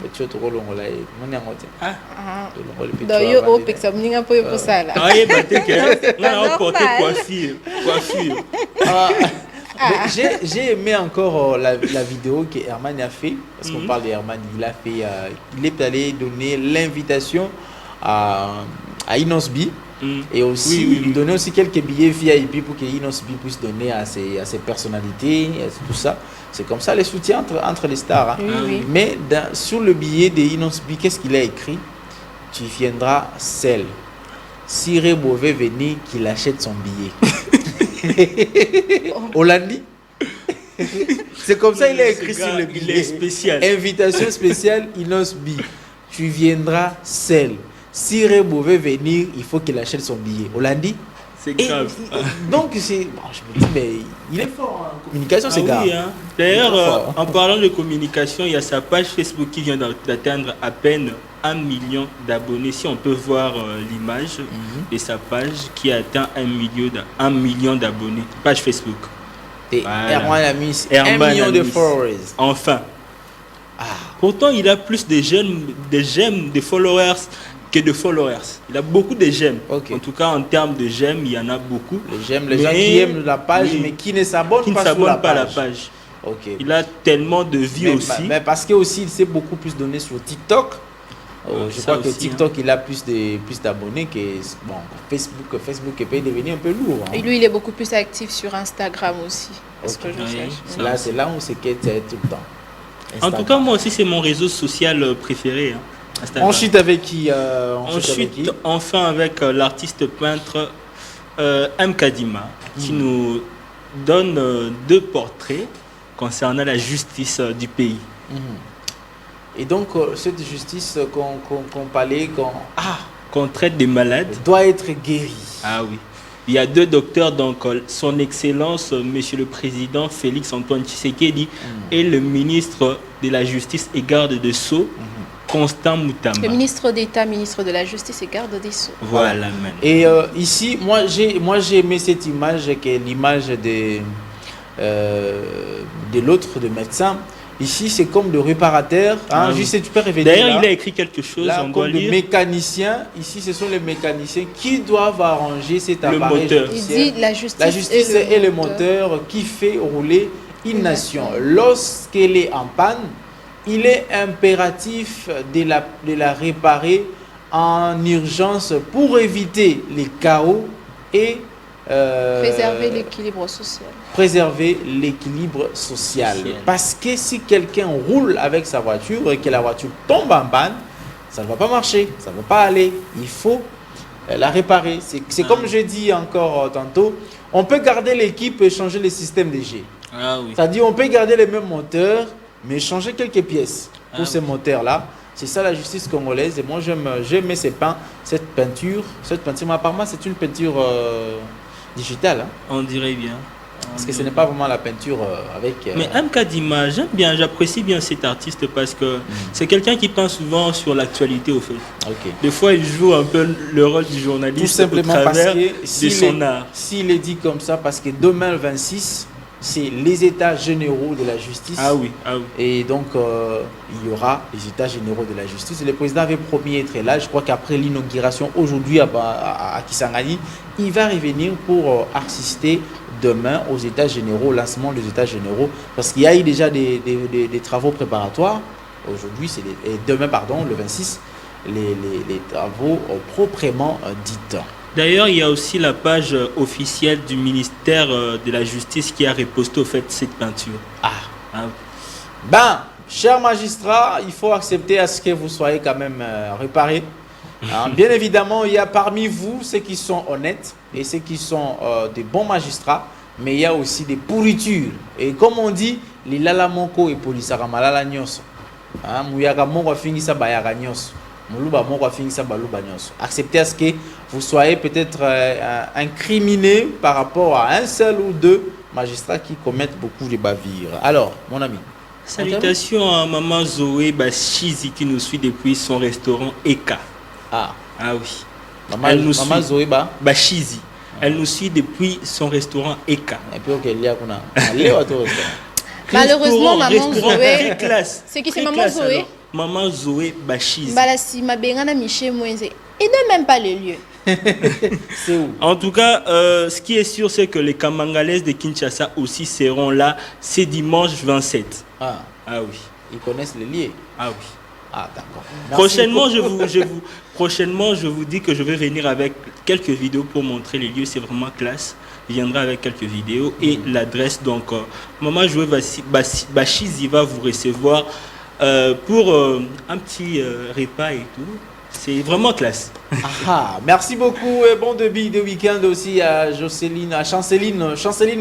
petit to kolongola e moni angote do yo o pizza mninga po yo posala aye bateke na porter coiffure j'ai aimé encore la vidéo que Herman a fait, parce qu'on parle de Herman, il est allé donner l'invitation à Inosbi et aussi lui donner aussi quelques billets VIP pour que Inosbi puisse donner à ses personnalités, tout ça. C'est comme ça les soutiens entre les stars. Hein. Oui. Mais sur le billet de Inosbi, qu'est-ce qu'il a écrit? Tu viendras seul. Si Rebo veut venir, qu'il achète son billet. Hollandi. C'est comme ça il a écrit sur le billet. Il est spécial. Invitation spéciale Inosbi. Tu viendras seul. Si Rebo veut venir, il faut qu'il achète son billet. Hollandi. C'est grave. Donc c'est. Bon, je me dis, mais il est fort en communication, c'est grave. Oui, hein. D'ailleurs, en parlant de communication, il y a sa page Facebook qui vient d'atteindre à peine 1 million d'abonnés. Si on peut voir l'image de sa page qui atteint 1 million d'abonnés. Page Facebook. Et Herman a mis 1 million de followers. Enfin. Pourtant, il a plus de j'aime, de followers que de followers. Il a beaucoup de j'aime. Okay. En tout cas, en termes de j'aime, il y en a beaucoup. Les gens qui aiment la page, mais qui ne s'abonnent pas sur la page. Okay. Il a tellement de vie aussi. Mais parce que aussi, il s'est beaucoup plus donné sur TikTok. Je crois que TikTok, il a plus d'abonnés que bon, Facebook peut devenir un peu lourd. Hein. Et lui, il est beaucoup plus actif sur Instagram aussi. Là, c'est là où c'est qu'il est tout le temps. Instagram. En tout cas, moi aussi, c'est mon réseau social préféré. Hein. On chute avec qui On chute enfin avec l'artiste peintre M. Kadima qui nous donne 2 portraits concernant la justice du pays. Et donc, cette justice qu'on parlait, qu'on traite des malades, doit être guérie. Ah oui. Il y a 2 docteurs, donc son Excellence, Monsieur le Président Félix Antoine Tshisekedi et le ministre de la Justice et Garde des Sceaux, Constant Moutamba. Le ministre d'État, ministre de la Justice et Garde des Sceaux. Voilà. Et ici, moi j'ai aimé cette image, qui est l'image de l'autre, de médecin. Ici, c'est comme de réparateur. Hein, juste, tu peux révéler. D'ailleurs, il a écrit quelque chose. Là, comme de mécanicien. Ici, ce sont les mécaniciens qui doivent arranger cet appareil. Il dit la justice est le moteur qui fait rouler une nation. Lorsqu'elle est en panne, il est impératif de la réparer en urgence pour éviter les chaos et préserver l'équilibre social. Parce que si quelqu'un roule avec sa voiture et que la voiture tombe en panne, ça ne va pas marcher, ça ne va pas aller. Il faut la réparer. C'est comme je dis encore tantôt, on peut garder l'équipe et changer le système de G. C'est-à-dire on peut garder les mêmes moteurs, mais changer quelques pièces pour ces moteurs-là. C'est ça la justice congolaise. Et moi, j'aime ces peintures, cette peinture. Mais apparemment, c'est une peinture digitale. Hein. On dirait bien. Parce que ce n'est pas vraiment la peinture avec... Mais MK Dima, j'aime bien, j'apprécie bien cet artiste parce que c'est quelqu'un qui peint souvent sur l'actualité au fait. Okay. Des fois, il joue un peu le rôle du journaliste. Tout simplement au travers parce que de son art. S'il est dit comme ça, parce que demain le 26, c'est les états généraux de la justice. Ah oui, ah oui. Et donc, il y aura les états généraux de la justice. Et le président avait promis être là. Je crois qu'après l'inauguration aujourd'hui à Kisangani, il va revenir pour assister demain aux états généraux, au lancement des états généraux. Parce qu'il y a eu déjà des travaux préparatoires. Aujourd'hui, et demain, pardon, le 26, les travaux proprement dits. D'ailleurs, il y a aussi la page officielle du ministère de la Justice qui a reposté au fait cette peinture. Ben, chers magistrats, il faut accepter à ce que vous soyez quand même réparés. Hein, bien évidemment, il y a parmi vous ceux qui sont honnêtes et ceux qui sont des bons magistrats, mais il y a aussi des pourritures. Et comme on dit, les lalamonko et polisara malala nyonso. Hein, muyaka moko fingisa bayaka nyonso. Acceptez à ce que vous soyez peut-être incriminé par rapport à un seul ou deux magistrats qui commettent beaucoup de bavures. Alors, mon ami. Salutations à maman Zoé Bachizi qui nous suit depuis son restaurant Eka. Ah oui. Maman Zoé Bachizi. Elle nous suit depuis son restaurant Eka. Et puis, ok, malheureusement, maman Zoé. C'est qui c'est maman Zoé? Alors. Maman Zoé Bachizi. Si ma bengana Michel Moïse. Et ne même pas le lieu. C'est où? En tout cas, ce qui est sûr, c'est que les Kamangalaises de Kinshasa aussi seront là. C'est dimanche 27. Ah oui. Ils connaissent les lieux. Ah oui. Ah d'accord. Prochainement, je vous dis que je vais venir avec quelques vidéos pour montrer les lieux. C'est vraiment classe. Je viendrai avec quelques vidéos et l'adresse. Donc, Maman Zoé Bachizi va vous recevoir pour un petit repas et tout. C'est vraiment classe. Merci beaucoup et bon début de week-end aussi à Chanceline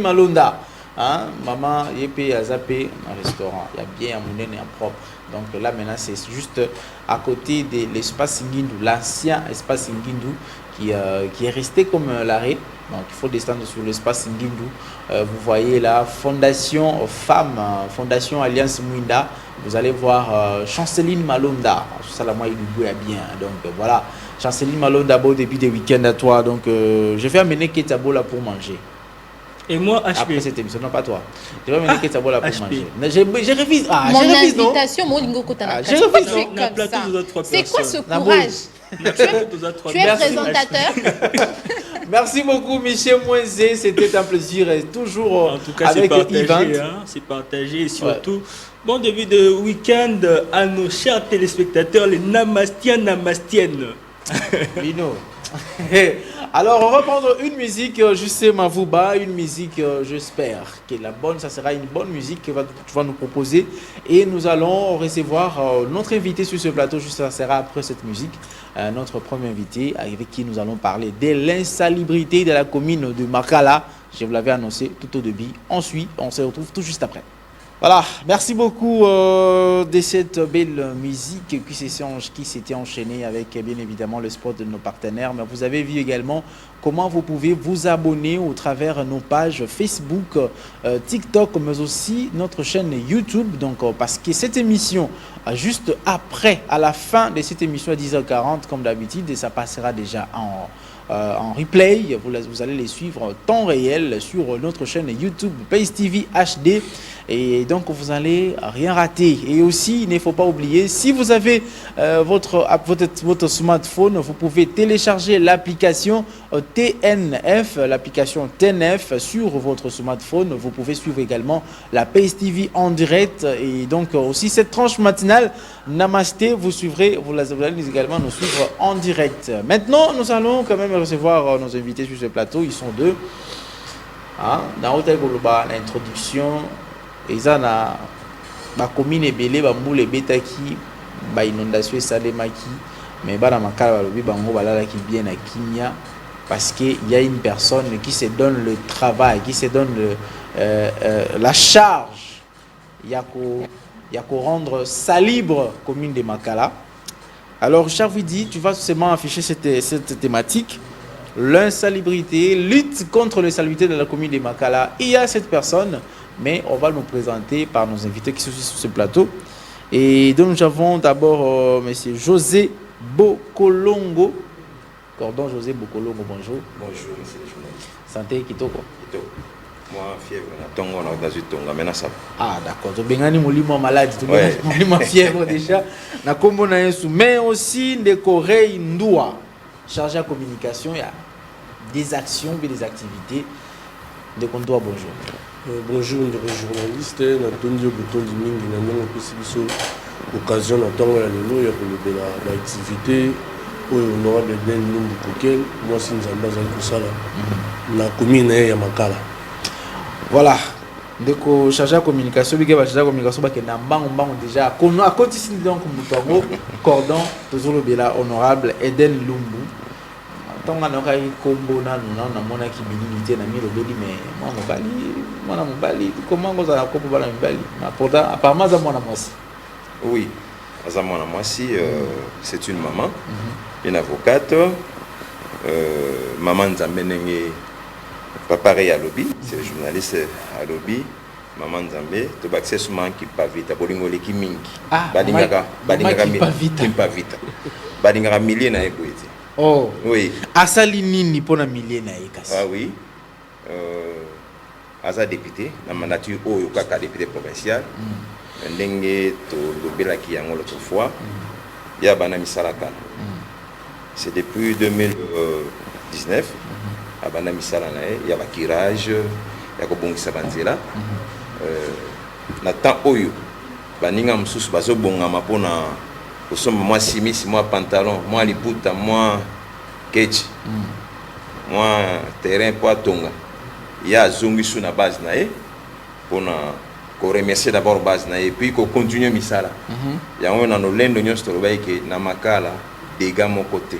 Malonda. Hein? Maman, Yépé, Azapé, un restaurant. Il y a bien un moulin et un propre. Donc là maintenant c'est juste à côté de l'espace Ngindu, l'ancien espace Ngindu qui est resté comme l'arrêt. Donc il faut descendre sur l'espace Ngindu. Vous voyez la Fondation Femmes, Fondation Alliance Mwinda. Vous allez voir Chanceline Malonda. Ça là moi il est bien. Donc voilà, Chanceline Malonda, beau début de week-end à toi. Donc je vais amener Ketabo là pour manger. Et moi, HP. Après cette émission, non pas toi. Je vais amener Ketabo là pour manger. J'ai révisé. Mon invitation, mon lingo kotana. J'ai révisé. C'est quoi ce courage? Tu es présentateur. Merci beaucoup Michel Moïse, c'était un plaisir et toujours en tout cas, avec Yvan. C'est partagé et surtout bon début de week-end à nos chers téléspectateurs, les Namastiennes. Lino. Alors on va prendre une musique, je sais Mavouba, une musique, j'espère que ça sera une bonne musique que tu vas nous proposer et nous allons recevoir notre invité sur ce plateau, juste ça sera après cette musique, notre premier invité avec qui nous allons parler de l'insalubrité de la commune de Makala. Je vous l'avais annoncé tout au début. On se retrouve tout juste après. Voilà, merci beaucoup de cette belle musique qui s'était enchaînée avec bien évidemment le spot de nos partenaires. Mais vous avez vu également comment vous pouvez vous abonner au travers nos pages Facebook, TikTok, mais aussi notre chaîne YouTube. Donc, parce que cette émission, juste après, à la fin de cette émission à 10h40, comme d'habitude, ça passera déjà en replay. Vous allez les suivre en temps réel sur notre chaîne YouTube Pace TV HD. Et donc, vous n'allez rien rater. Et aussi, il ne faut pas oublier, si vous avez votre smartphone, vous pouvez télécharger l'application TNF, l'application TNF sur votre smartphone. Vous pouvez suivre également la Pace TV en direct. Et donc, aussi cette tranche matinale, Namasté, vous allez également nous suivre en direct. Maintenant, nous allons quand même recevoir nos invités sur ce plateau. Ils sont deux. Dans l'introduction, ils ont la commune ebele bambule betaki ba inondation esalemaki mais bana makala balobi bango balalaki bien na kimia parce que il y a une personne qui se donne le travail, qui se donne la charge ya ko rendre salubre commune de Makala. Alors, Richard Vidi, tu vas seulement afficher cette thématique. L'insalubrité, lutte contre l'insalubrité de la commune de Makala. Il y a cette personne, mais on va nous présenter par nos invités qui sont sur ce plateau. Et donc, nous avons d'abord M. José Bokolongo. Cordon José Bokolongo, bonjour. Bonjour, monsieur le journaliste. Santé, Kitoko. Moi, fièvre, on a dans une tonga, maintenant ça. Ah, d'accord. Tu as un malade, tu as une fièvre déjà. Mais aussi, des Corées Ndoua, chargé à communication, il y a des actions et des activités. De Kondoa, bonjour. Bonjour, les journalistes. Nous avons l'occasion d'attendre l'activité honorable Den Lumbu Kokel. Moi, si nous avons la commune ya Makala. Voilà. Donc, chargé à communication, il y a chargé à communication qui est déjà à côté donc cordon toujours le bela honorable Eden Lumbu. Tant qu'on a eu combo na mona qui bilité na mi le beli mais moi mobali comment vous allez combo bala mobali pourtant apparemment ça moi aussi. Oui, ça moi aussi c'est une maman, une avocate, maman Nzambe papa à lobby, c'est le journaliste à lobby. Maman Nzambe, tu vas accès souvent qui pas vite, bolingo qui mingi. Badingaka pas vite. Badingaka milliers na eboiti. Oh. Oui. Asali nini pona milliers na ekasi. Ah oui. Asa député, la mandature oyo kaka député provincial. Ndenge to lobela ki yango l'autre fois. Ya bana misala kala. C'est depuis 2019. Abana misala na ya ba kirage ya ko bongisa banzela. Na temps oyo baninga mususu bazo bongama pona osomba moi simisi moi pantalon moi liputa moi ketch moi terrain pour tonga ya zongi sur na base na pona ko remercier d'abord base na et puis ko continuer misala ya on na no lendo nyonso to baike na Makala dega mon côté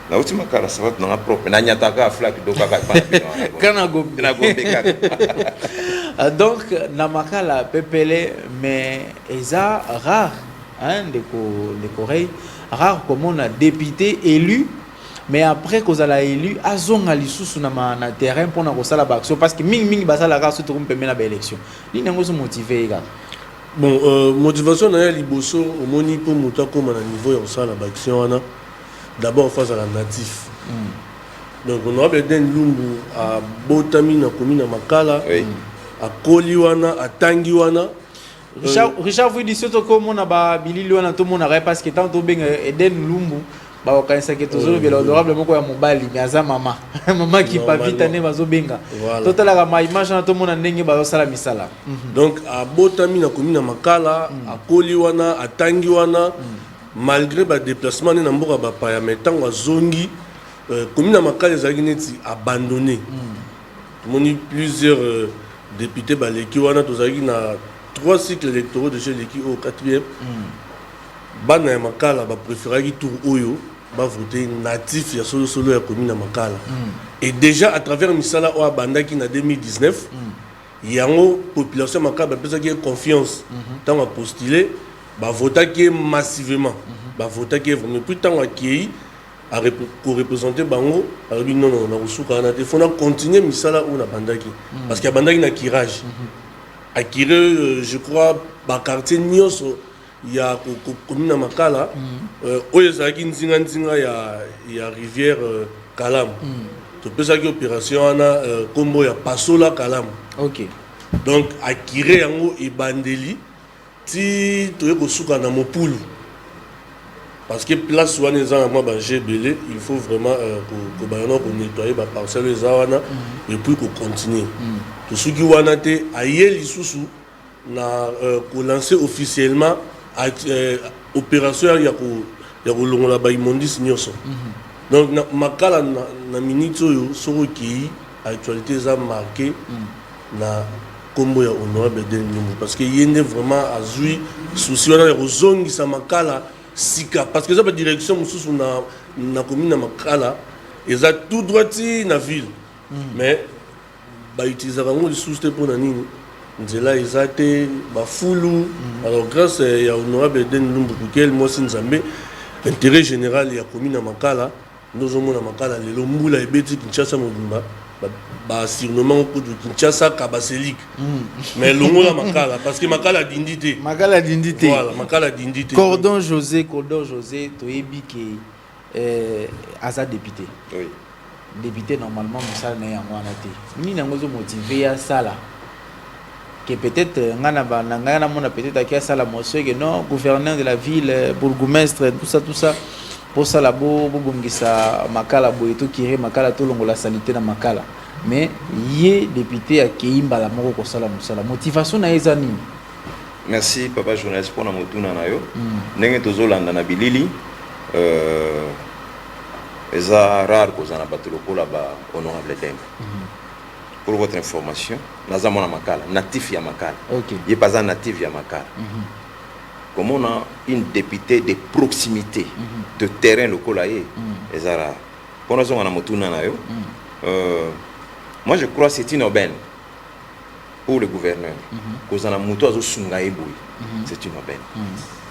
na uti Makala ça va na propre na nyataka flak do kaka kana gombe donc na Makala pepele mais eza rare hein de Corée rare comme on a député élu mais après qu'on a élu azonga lisusu na terrain pour na kosala ba action parce que mingi basala ka surtout pour na ba élection ni nango se motiver ga bon motivation na liboso omoni pour muta comme na niveau ya kosala ba action wana d'abord face à la natif donc on a Den Lumbu a botami na commune Makala a koliwana a tangiwana. Richard vous dit surtout que mon aba bilili wana to mon arrêt parce que tant to benga Eden Lumbu ba okanisa ke tozolo bela honorable moko ya mobali nyaza mama mama qui pas vite ne bazo benga totala ka ma image na to mona ndenge ba sala misala donc a botami na commune Makala a koliwana a tangiwana malgré ba déplacement na mboka ba pa ya metango zongi commune Makala ezaki neti abandonné moni plusieurs députés baleki wana tozaki na 3 cycles électoraux de chez l'équipe au 4e. Bana ya Makala ba préféré tour oyo ba voter natif ya solo ya commune Makala. Et déjà à travers misala o bandaki na 2019, yango population Makala ba pesa ki confiance tant à postuler ba votaki massivement. Ba votaki vraiment plus tant à qui a représenter bango alors non na usuka na te fona continuer misala o na bandaki parce qu'il y a bandaki na kirage. Akire je crois ba quartier nyonso ya commune Makala oyo ezalaki nzinga ya rivière Kalam to pesaki opération wana kombo ya Pasola Kalam. OK donc akire yango ebandeli ti to kosuka na mopulu parce que place wana eza moi ba belé il faut vraiment ko bayana ko nettoyer ba parcelle eza wana et puis ko continuer to suki wana te ayeli susu na ko lancer officiellement opération ya ko longola ba imondis nyonso donc na Makala na minute oyo soko ki actualité eza marqué na kombo ya honorable Den Lumbu parce que yende vraiment azui souci wana ya kozongisa Makala sika parce que ça ba direction mususu na commune Makala eza tout droiti na ville mais ba utiliser ngo li souste pour na nini nzela ezate ba fulu alors grâce ya honorable Den Lumbu Kokel moi Nzambe intérêt général ya commune ya Makala nous omona Makala lelo mbula ebeti Kinshasa mobimba ba surnommant au de Kinshasa Kabaselik mais longola Makala parce que Makala dindité voilà Makala dindité Cordon José toyebi ke aza député oui député normalement musala na yango wana te nini nango zo motiver ya sala que peut-être ngana mona peut-être akia sala moso que non gouverneur de la ville bourgmestre tout ça pour ça la bongisa Makala boyeto kire Makala to longola sanité na Makala mais yé député akeimba la moko ko sala musala motivation na ezani. Merci papa journaliste pour na motuna na yo ndenge tozolanda na bilili eza rare kozana bato lokola ba honorable Demba. Pour votre information, naza mona Makala, natif ya Makala. OK. Il pas un natif ya Makala. Comme on a une députée de proximité, de terrain local aye, eza rare. Pour nous on a motuna na yo. Moi je crois que c'est une aubaine pour le gouverneur. Kozana muto azo sunga eboui. C'est une aubaine.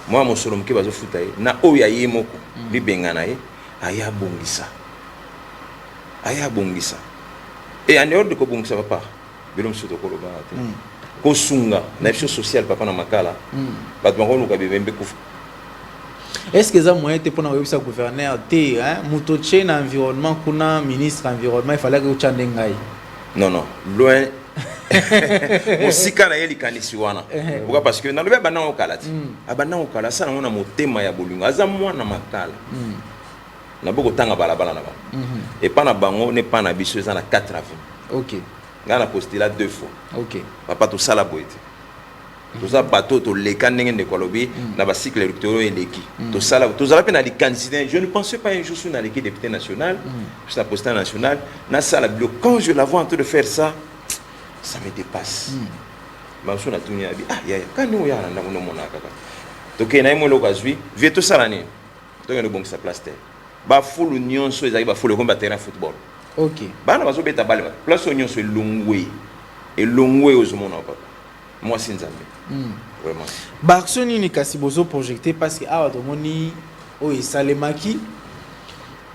Moi mon solomke bazo futaye na oya yemoko li bengana ye aya bongisa. Aya bongisa. Et en dehors de Kobongisa papa, Bilom Soto Koloba, Kosunga, nature sociale papa na Makala, Batmango Kabembe Kouf. Est-ce que ça moyen te pour na webisa gouverneur te hein mutoche na environnement kuna ministre environnement il fallait que uchande ngai. Non, loin. Osika na yeli kanisi wana. Pourquoi parce que na lobe bana okala ti. Abana okala ça na motema ya bolingo. Aza mwana Makala. Na boko tanga balabala na ba. Et pas na bango ne pas na biso za na 4 avenue. OK. Nga na postula 2 fois. OK. Papa to sala boete. To za bateau to leka ndenge de kolobi na ba cycle électoral eleki. To sala to za pe na di candidat. Je ne pensais pas un jour sur na l'équipe député national, sur la postule nationale, na sala bio quand je la vois en train de faire ça, ça me dépasse. Manso na tunia bi ya quand nous ya na no mona kaka. To ke na mo lokazwi, vie to sala ni. To ngene bon sa place terre. Ba full union so ezali ba full comme terrain football. OK. Bana bazo beta balle. Place union so longwe. Et longwe ozomona papa. Moi c'est nzambe. Vraiment. Baction ni kasi bozo projecté parce que awa to moni o esalemaki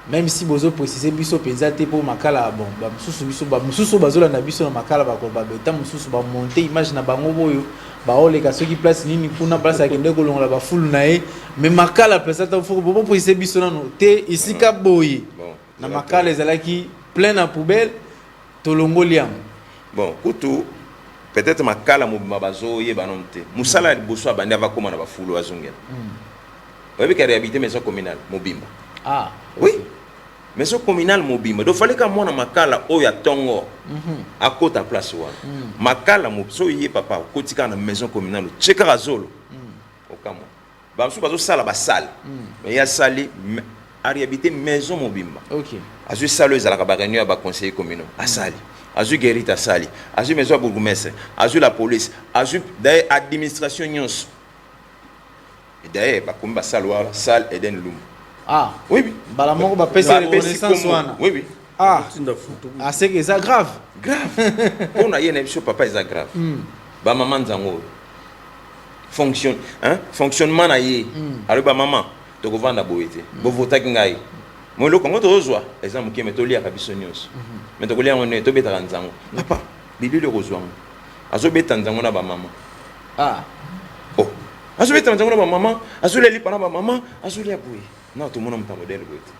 même si bozo préciser biso penza te pour Makala bon ba mususu bazola na biso na Makala ba ko ba beta mususu ba monter image na bango boyo ba oleka soki place nini kuna place akende kolongola ba full na e mais Makala place ta faut bon préciser biso na no te ici ka boye na Makala ezalaki plein na poubelle to longoliam bon kutu peut-être Makala mobima bazo yeba nomte musala liboso abandi ava koma na ba full azongela oyebi ka réhabiliter maison communale mobimba oui maison communale mobimba do fallait ka mona Makala oya tongo à côté à place wana Makala so yé papa kotika na maison communale cheka razolo okamo ba so bazo sala ba salle mais ya sali à réhabiliter maison mobimba OK azu salo ezalaka ba réunion ba conseiller communal a sali azu guérite a sali azu maison bourgmestre azu la police azu d'ailleurs administration nyons et d'ailleurs ba komba salwa salle Eden Lum oui bala moko ba pesa reconnaissance wana oui c'est que ça grave pour na yene biso papa est grave ba maman nzango fonctionnement na ye alors ba maman to ko vanda boyete bo votaki ngai mo lo kongo to zwa exemple ki metolia ka biso nyos meto ko lia ngone to beta nzango papa bililo ko zwa azo beta nzango na ba maman azo beta nzango na ba maman azo le lipa na ba maman azo lia boye na to mona mta modèle boyete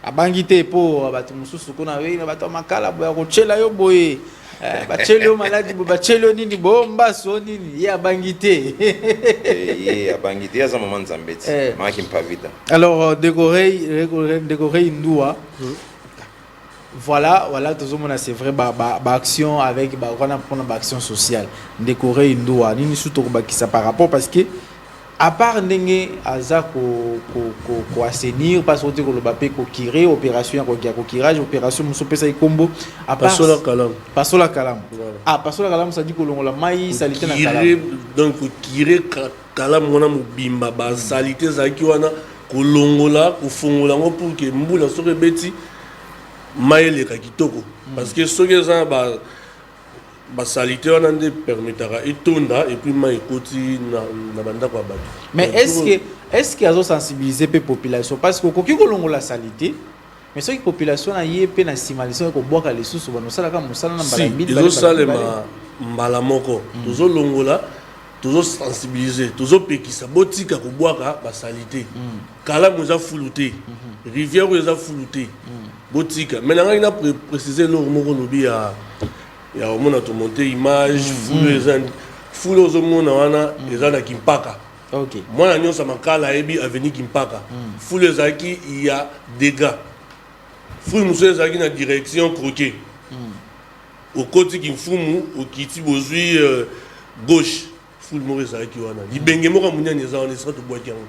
abangite po bato mususu kuna we na bato Makala boya ko chela yo boye bachelo maladi bachelo nini bomba so nini ya bangité abangité ya maman nzambeti maki mpavita alors décorer Ndoua voilà tout monde c'est vrai ba action avec ba on prendre ba action sociale décorer Ndoua nini surtout ko bakisa par rapport parce que à part ndenge aza ko assainir parce que ko lobape ko kirer opération ko kirage opération muso pesa ikombo à part pasola kalam pasola kalam ça dit ko longola mai salité na kalam donc kirer kalam mona mobimba ba salité za ki wana ko longola ko fongola ngo pour que mbula so rebeti mai le ka kitoko parce que so que ça ba salité on a permettra etonda et puis mai koti na banda kwa bato mais est-ce que est-ce qu'il y a sensibiliser la population parce que koki kolongo la salité mais ceux qui population na yé na simalisation ko boka les sous ba no sala ka musala na mbala mbili ils salema mbala moko tozo longola tozo sensibiliser tozo pekisa botika ko boka ba salité kala moza fuluté rivière moza fuluté botika maintenant il a précisé lo moko lobi ya omona to monter image foule aux mona wana ezana kimpaka. OK. Moi na sama kala ebi avenue Kimpaka. Foule zaki il y a dégâts. Foule monsieur zaki na direction croquet. Au côté qui fumu au kiti bozui gauche. Foule mo zaki wana. Di benge mo ka munya neza on sera to boaki yango.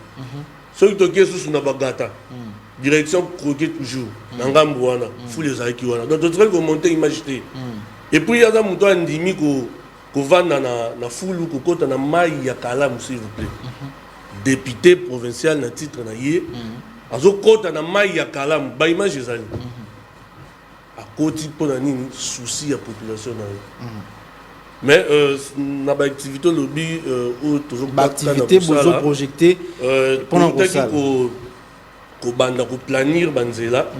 Ceux qui toke sous na bagata. Direction croquet toujours. Na ngambo wana. Foule zaki wana. Donc tu train de monter image. Et puis il y a muto andimi ko Kovana na foule ko kota na mai ya kalamu s'il vous plaît. Député provincial na titre na yé. Azo kota na mai ya kalamu ba image ezali. A koti pona nini souci ya population na yé. Mais na ba activité lobby ou toujours ba activité bozo projeté pendant ko banda ko planir banzela.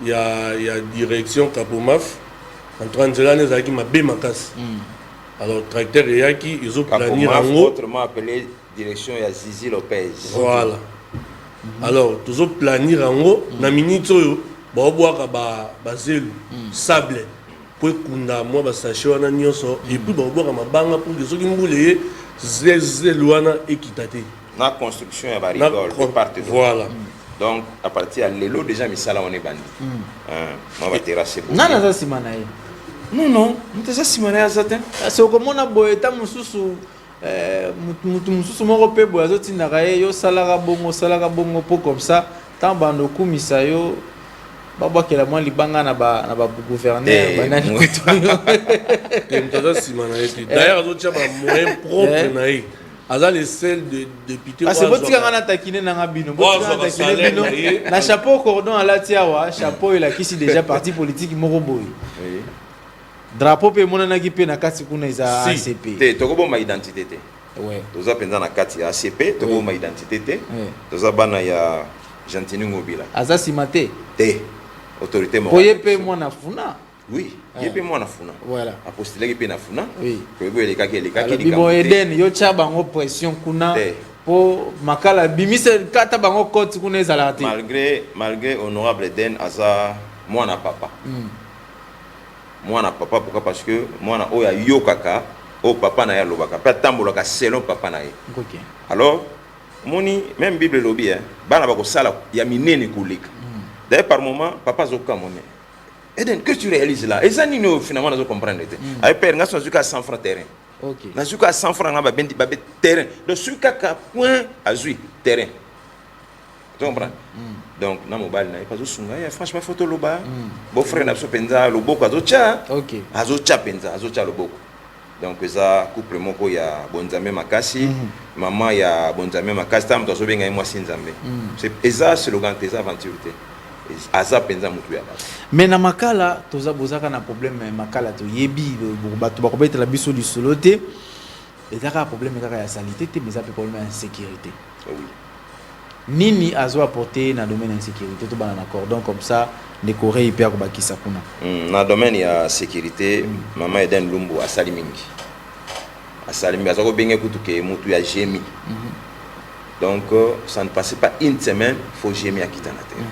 Il y a direction Kapomaf en train de là nezaki mabe makasi. Alors, tracteur et Yaki, ils ont plané en haut. Autrement appelé direction ya Zizi Lopez. Voilà. Alors, ils ont plané en haut. Na minute, ba boaka ba zelu, sable. Pour kunda moi ba sachet wana nyonso et puis ba boaka mabanga pour que ceux qui mboulé zelu wana ekitate. Na construction ya ba rigole partout. Voilà. Donc à partir de l'élo déjà misala on est bandi. Moi va terrasser beaucoup. Nana za simanaye. Non, muteza simana ya zaten. C'est comme on a boeta mususu mutu mususu moko pe boya zotinda kaye yo salaka bongo po comme ça tant bando kumisa yo baba kela mwa libanga na ba gouverneur banani kutu. Muteza simana yeti. D'ailleurs azotia ba moyen propre na yi. Aza le seul de député. Ah c'est botika ngana takine na ngabino. Botika takine bino. Na chapeau cordon à la tiawa, chapeau il a qui si déjà parti politique moko boy. Oui. Drapeau pe monana ki pe na kati kuna iza ACP. Te tokobo ma identité te. Ouais. Toza penza na kati ACP, tokobo ma identité te. Toza bana ya Gentini Ngobila. Aza simate. Te. Autorité morale. Koye pe mona funa. Oui, yepe mona funa. Voilà. Apostile ki pe na funa. Oui. Koyebo eleka ki di bon Eden yo cha bango pression kuna. Po makala bimise kata bango koti kuna ezala te. Malgré honorable Eden aza mwana papa. Mwana papa pourquoi parce que mwana oya yokaka o papa na ya lobaka pa tambolaka selon papa na ye. OK. Alors moni même Bible lobi bana ba ko sala ya minene koleka. D'ailleurs par moment papa zoka moné. Eden que tu réalises là et ça ni no finalement na zo comprendre te. Ay père nga sozuka 100 francs terrain. OK. Na zuka 100 francs ba bendi ba terrain. Donc suka ka point azui terrain. Tu comprends? Donc na mobile na pas sunga ya franchement photo loba beau frère na so penza loboko azocha. OK. Azocha penza azocha loboko. Donc ça couple moko ya bonzambe makasi maman ya bonzambe makasi tam to so benga moi sinzambe. C'est eza slogan tes aventures te. Aza penza mutu ya basi. Mais na makala toza bozaka na problème makala to yebi bato ba kobeta la biso du soloté. Ezaka problème kaka ya salité te mais ça peut problème ya sécurité. Oui. Nini azo apporter na domaine insécurité to bana na cordon comme ça décorer hyper ko bakisa kuna na domaine ya sécurité maman Eden Lumbu asali mingi azako benga kutuke mutu ya gemi donc ça ne passait pas une semaine faut gemi akita na terre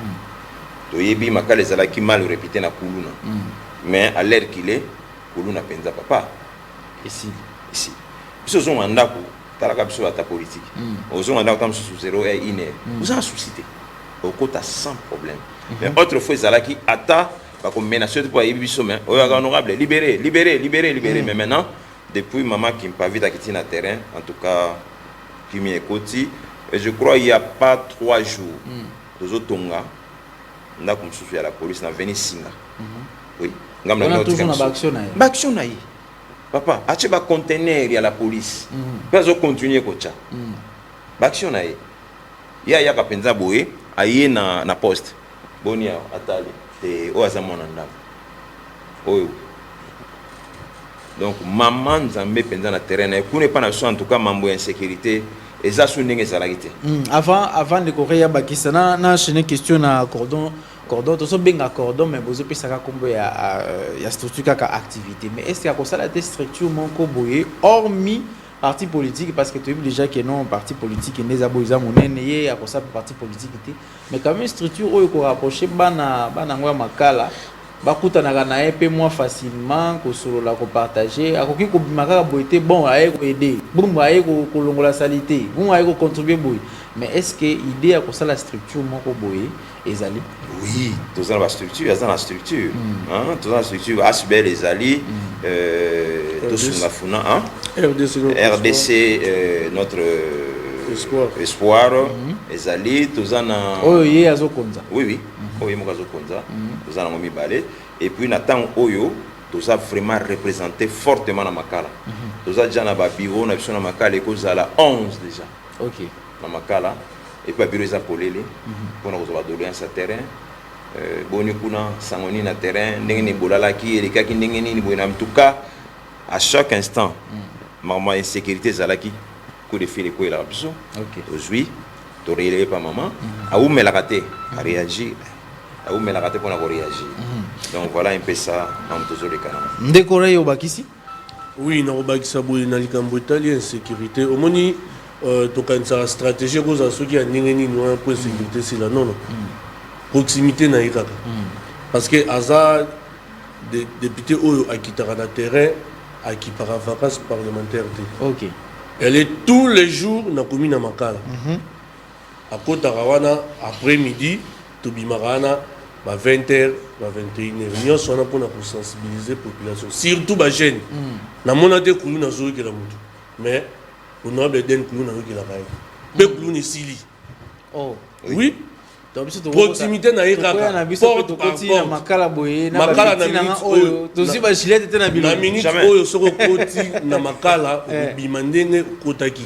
to yebi makale zala ki mal répété na kuluna mais à l'air qu'il est kuluna penza papa ici biso zo mandako talaka biso ata politique ozo nganda tam sous 0 et 1 heure vous en soucité au côté sans problème mais autrefois zalaki ata ba ko menacer pour y biso mais honorable libérer mais maintenant depuis maman qui me pas vite quitter na terrain en tout cas qui m'y écoute et je crois il y a pas 3 jours deux autonga nda comme souci à la police na venir singa oui ngam na toujours na action na papa ache ba conteneur ya la police pas au continuer kocha action na ya ka penza boye aye na poste bonia atali te o azamona ndam oyo donc maman nzambe penza na terrain na kuna pas na so en tout cas mambo ya insécurité et ça sous ndenge ezalaki te. Avant de courir bakisa na enchaîner question na cordon to so benga cordon mais bozo pesaka kombo ya structure kaka activité mais est-ce qu'il y a ça la structure moko boye hormis parti politique parce que tu as vu déjà que non parti politique les aboiza monene ye ya ça parti politique té mais quand même structure oyo ko rapprocher bana ngwa makala bakutanaka na ye pe moins facilement ko solola ko partager akoki ko bimaka boité bon aye ko aider bon aye ko longola salité bon aye ko contribuer boy mais est-ce que idée à ça la structure moko boye ezali oui tous dans la structure il y a dans la structure hein tous dans la structure asbel ezali tous na funa hein RDC notre espoir ezali tous na oyo ye azokonza oui oyo mokazo konza tous na ngomi balé et puis na temps oyo tous a vraiment représenté fortement na makala tous a déjà na ba bureau na biso na makala ekozala 11 déjà OK na makala et puis bureau eza polele pour nous avoir doléance à terrain boni kuna sangoni na terrain ndenge ni bolalaki elekaki ndenge ni boina en tout cas à chaque instant maman insécurité zalaki coup de fil ko ela biso OK aujourd'hui to relé pas maman a ou melakate a réagir a ou melakate pour na réagir donc voilà un peu ça en toujours les canaux ndekore yo bakisi oui na obakisa boye na likambo italien insécurité omoni tokanisa stratégie koza soki ya ndenge nini wana po sécurité sila non proximité na ye kaka parce que aza député oyo akitaka na terrain akipaka vacances parlementaires te OK elle est tous les jours na commune na makala akotaka wana après midi tobimaka wana ba 20h ba 21h nyonso wana mpona kosensibiliser population surtout bajeune namona te kulu nazoyokela motu mais honorable Eden kulu nazoyokelaka ye mpe kulu nesili oh oui proximité na ye kaka porte par porte makala boye na makala na minute oyo tozi ba gilet te na bilo na minute oyo soko koti na makala bima ndenge kotaki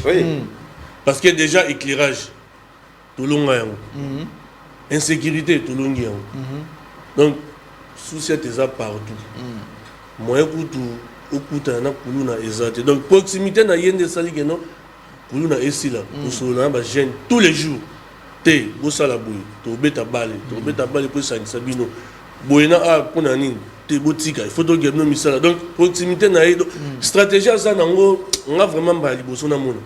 parce que déjà éclairage tolonga yango insécurité tolongi yango donc souci eza partout moyen kutu okutana na kuluna ezate donc proximité na yende sali que non kuluna esila kosolola ba jeune tous les jours te bosala boye tobeta balle po sanisa bino boye na a pona nini te botika il faut donc gagner misala donc proximité na ye stratégie ça nango nga vraiment ba liboso na mona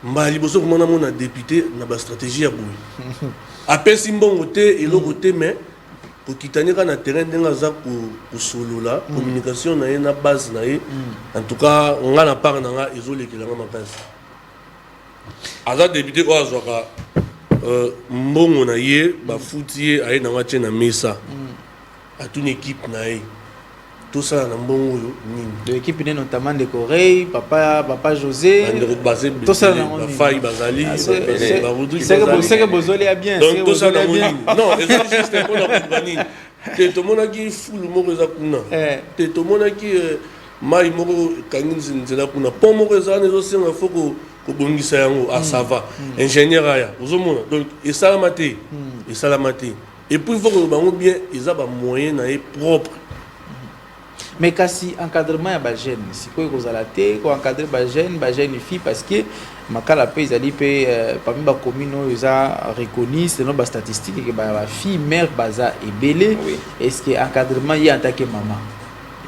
mba liboso komona mona député na ba stratégie ya boye apesi mbongo te eloko te mais kokitania na terrain ndenga za kosolola communication na ye na base na ye en tout cas nga na part na nga ezolekelanga makasi aza député oyo azwaka mbongo na ye bafuti ye aye nanga tie na mesa atuni équipe na ye tosala na mbongo oyo nini de l'équipe ne notamment de Corée papa José tosala na bafai bazali c'est que bozoli a bien donc tosala na non eza juste mpona koba nini te tomonaki fulu moko eza kuna te tomonaki mai moko kangi nzela kuna pont moko eza wana ezosenga fo kobongisa yango ça va ingénieur aya ozomona donc esalama te et puis il faut que bango bien eza ba moyen na ye propre mais kasi encadrement ya ba jeune sikoyo kozala te ko encadrer ba jeune fille parce que makala pe ezali pe parmi ba commune oyo eza reconnu selon ba statistique que ba fille mère baza ebele est-ce que encadrement y en tant que maman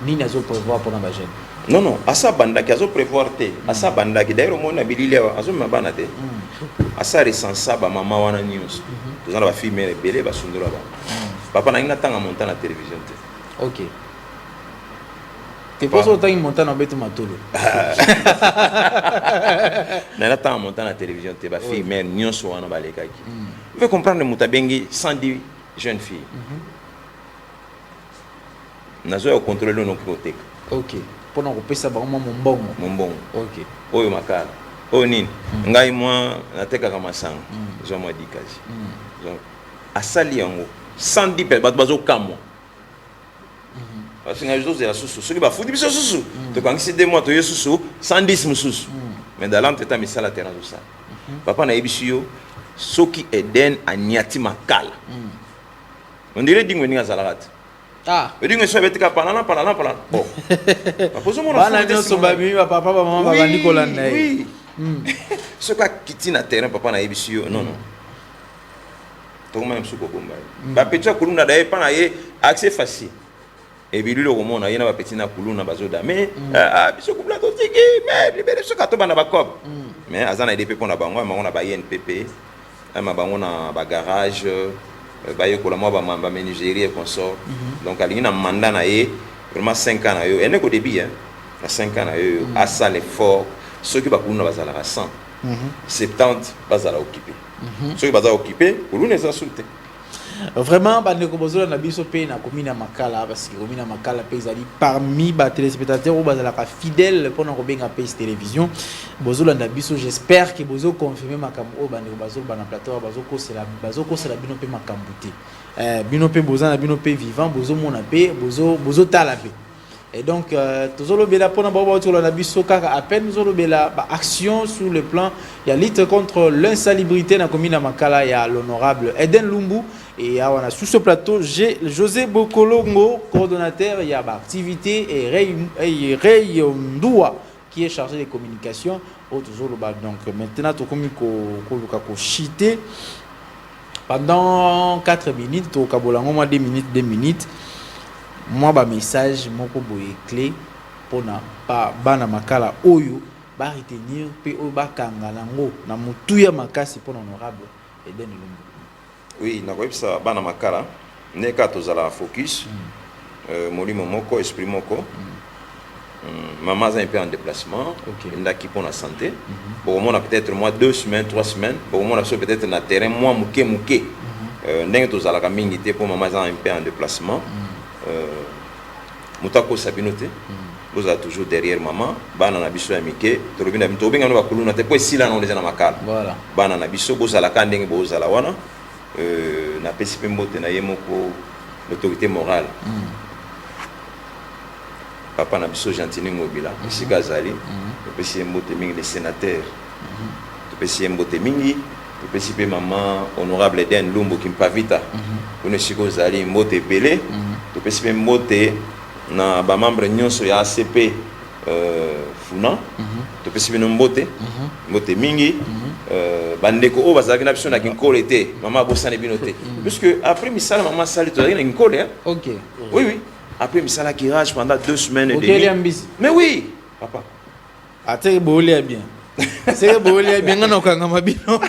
ni nazo prévoir pour ba jeune non asa bandaki azo prévoir te asa bandaki d'ailleurs mon abilile azo mabana te asa recensa ba mama wana news tozana ba fille mère ebele ba sundura ba papa na ina tanga monta na télévision te OK te poso otangi monta na beto matolo na ina tanga monta na télévision te ba fille mère nyonso wana ba lekaki vous pouvez comprendre mutabengi 110 jeunes filles nazo ya contrôler no protect OK pona kopesa bango mombongo OK oyo makala oyo nini ngai moi natekaka masanga zo moi dikazi donc asali yango 110 pe bato bazokamwa parce que ngazo zela susu soki bafuti biso susu to kangisi 2 mois to yesusu 110 mususu mais dans l'entretemps misala terrain tout ça papa na yebisi yo soki Eden anyati makala on dirait dingo ninga zalakati edingo so betika panana bon bana nyoso babi ba papa ba mama ba bandi kolanda oui Ce qui a quitté le terrain, papa n'a pas eu non, non. Tout le monde a eu petit Kuluna d'ailleurs, pas accès facile. Et puis, le roman, il y a un petit Kuluna bazoda. Mais, monsieur Kubla, mais libérez ce cateau dans la COP. Mais, Azan a des pépés pour la banque, on a baillé NPP, on a un garage, baillé pour la moi, ma ménagerie et consort. Donc, il y a un mandat, vraiment 5 ans. Et il y a au début, 5 ans, à ça l'effort. Ceux qui vont à 100, 70 vont occupé. Ceux qui vont occupé, pour nous, les insulter. Vraiment, bandeko bozola na biso pe na commune ya Makala parce que commune ya Makala pe ezali parmi ba téléspectateurs ou bazalaka fidèle pour na kobenga pe télévision bozola na biso j'espère que bozo confirmer makambo o bandeko bazola na plateau bazo kosela bino pe makambo te bino pe bozana bino pe vivant bozo mona pe bozo tala pe. Et donc, toujours bela pour à peine nous bela action sur le plan il y a lutte contre l'insalubrité dans la commune de Makala il y a l'honorable Eden Lumbu et on a sur ce plateau j'ai José Bokolongo coordonnateur il y a activité et Ray Ndua qui est chargé des communications toujours donc maintenant tout comme ko chité pendant 4 minutes au Kabolango moins 2 minutes moi ba message moko boye clé pona pa bana Makala oyo ba retenir pe o ba kangala ngo na mutuya makasi pona honorable Eden Lumbu. Oui, na ko ça bana Makala neka tozala focus molimo moko esprit moko maman est un peu en déplacement il a qui pour la santé bon on a peut-être moi 2 semaines 3 semaines bon on a peut-être na terrain moi muke ndenge tozala ka mingi te pour maman un peu en déplacement Moutako Sabinote, vous êtes toujours derrière maman, Banana Bisso Amike, Torobina Tobinga no Kuluna, te po sila no leza na Makala. Voilà. Banana Bisso bozala kandenge bozala wana na PCP mbote na yemoko l'autorité morale. Papa na Bisso Gentini Mobila, Sika Zali, le PCP mbote mingi les sénateurs. Le PCP mbote mingi, le PCP maman honorable Eden Lumbu Kimpavita. Une Siko Zali mbote belé. Le PCP mbote na ba membre nyonso ya ACP funa to PCP mbote mbote mingi bandeko o bazaki na biso na kinkole te mama bosane binote parce que après misala mama sali to na kinkole hein. OK. Oui après misala kirage pendant 2 semaines et demie. Mais oui papa ate bolia bien c'est bolia bien ngana okanga mabino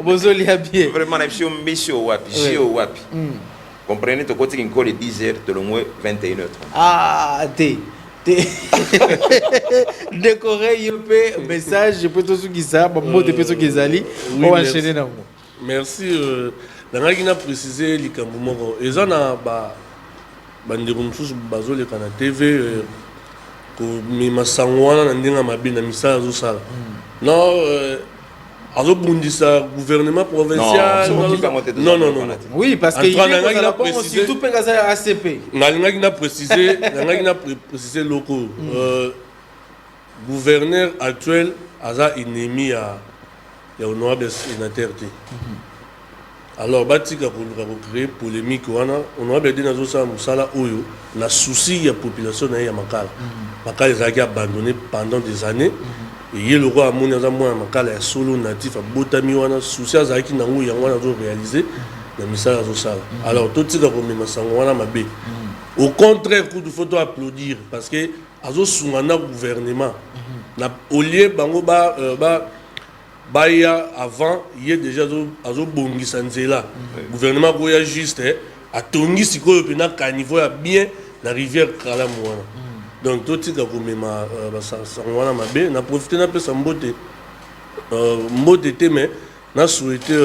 bozolia bien vraiment na biso mbisio wapi comprenez, tu côté qui colle 10h, tu le moins 21h30. Ah, décorer, il peut message, je peux tout ce qui ça, bon, de personnes qui zali, on va enchaîner dans moi. Merci. Dans la Guinée précisé, les Cambomoro, et ça n'a pas, bandirumsus bazo le Canada TV, mais ma sangwana n'andina ma bien amisa zosala. Non. Alors, Bundisa, gouvernement provincial. Non. Oui, parce que il a surtout Pégasa ACP. N'a précisé locaux. Gouverneur actuel a ennemi à honorable sénateur. Alors, Batika pour créer polémique, honorable Denazo Moussala Oyo, n'a souci la population de Makala. Makala a été abandonné pendant des années. Et le roi a mon Makala solo natif à Botamiwana, souci à Zaki Nango Yangwana réalisé, na misala Zosala. Alors, tout ce qui est mabé. Au contraire, coup de photo applaudir parce que Azo Soumana gouvernement. Au lieu Bango Baya avant, il y a déjà Azo Bongi Sanzela. Gouvernement Goya juste à Tongi Siko Pena Canivo a bien la rivière Kalamouana. Donc, tout ce qui est profité d'un peu de beauté. Mot d'été, mais on a souhaité